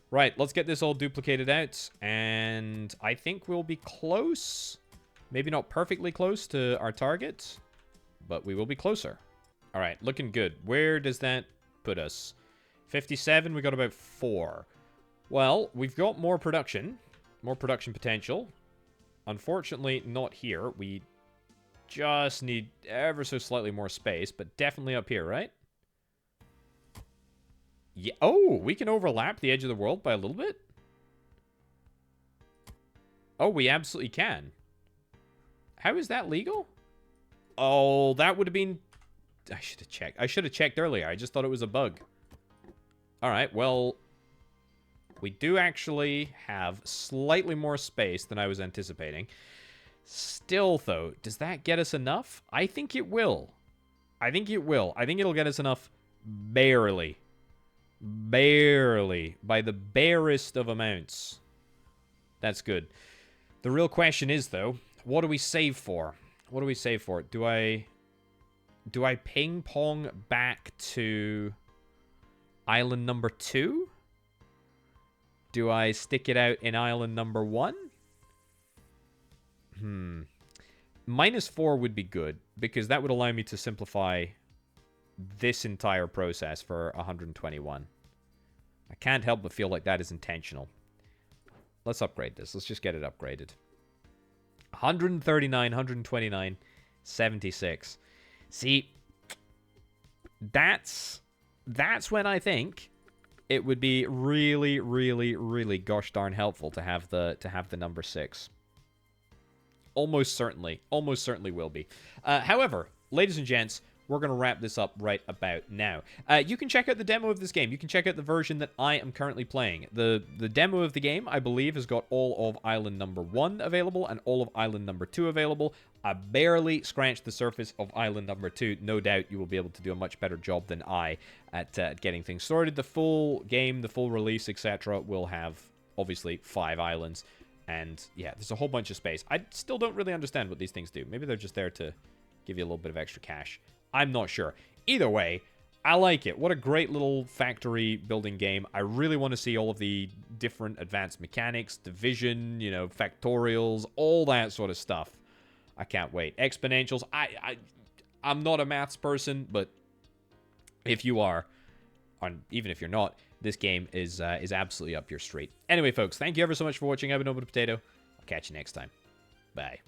Right, let's get this all duplicated out. And I think we'll be close. Maybe not perfectly close to our target, but we will be closer. All right, looking good. Where does that put us? 57, we got about 4. Well, we've got more production potential. Unfortunately, not here. We just need ever so slightly more space, but definitely up here, right? Yeah. Oh, we can overlap the edge of the world by a little bit? Oh, we absolutely can. How is that legal? Oh, that would have been... I should have checked. I should have checked earlier. I just thought it was a bug. All right, well... We do actually have slightly more space than I was anticipating. Still, though, does that get us enough? I think it will. I think it will. I think it'll get us enough barely. Barely. By the barest of amounts. That's good. The real question is, though, what do we save for? What do we save for? Do I ping pong back to island number 2? Do I stick it out in island number 1? -4 would be good, because that would allow me to simplify this entire process for 121. I can't help but feel like that is intentional. Let's upgrade this. Let's just get it upgraded. 139, 129, 76. See, that's when I think it would be really, really, really gosh darn helpful to have the number 6. Almost certainly will be. However, ladies and gents, we're going to wrap this up right about now. You can check out the demo of this game. You can check out the version that I am currently playing. The demo of the game, I believe, has got all of Island number 1 available and all of Island number 2 available. I barely scratched the surface of Island number 2. No doubt you will be able to do a much better job than I at getting things sorted. The full game, the full release, etc. will have, obviously, 5 islands. And, yeah, there's a whole bunch of space. I still don't really understand what these things do. Maybe they're just there to give you a little bit of extra cash. I'm not sure. Either way, I like it. What a great little factory building game. I really want to see all of the different advanced mechanics, division, you know, factorials, all that sort of stuff. I can't wait. Exponentials. I'm not a maths person, but if you are, and even if you're not, this game is absolutely up your street. Anyway, folks, thank you ever so much for watching. I've been Orbital Potato. I'll catch you next time. Bye.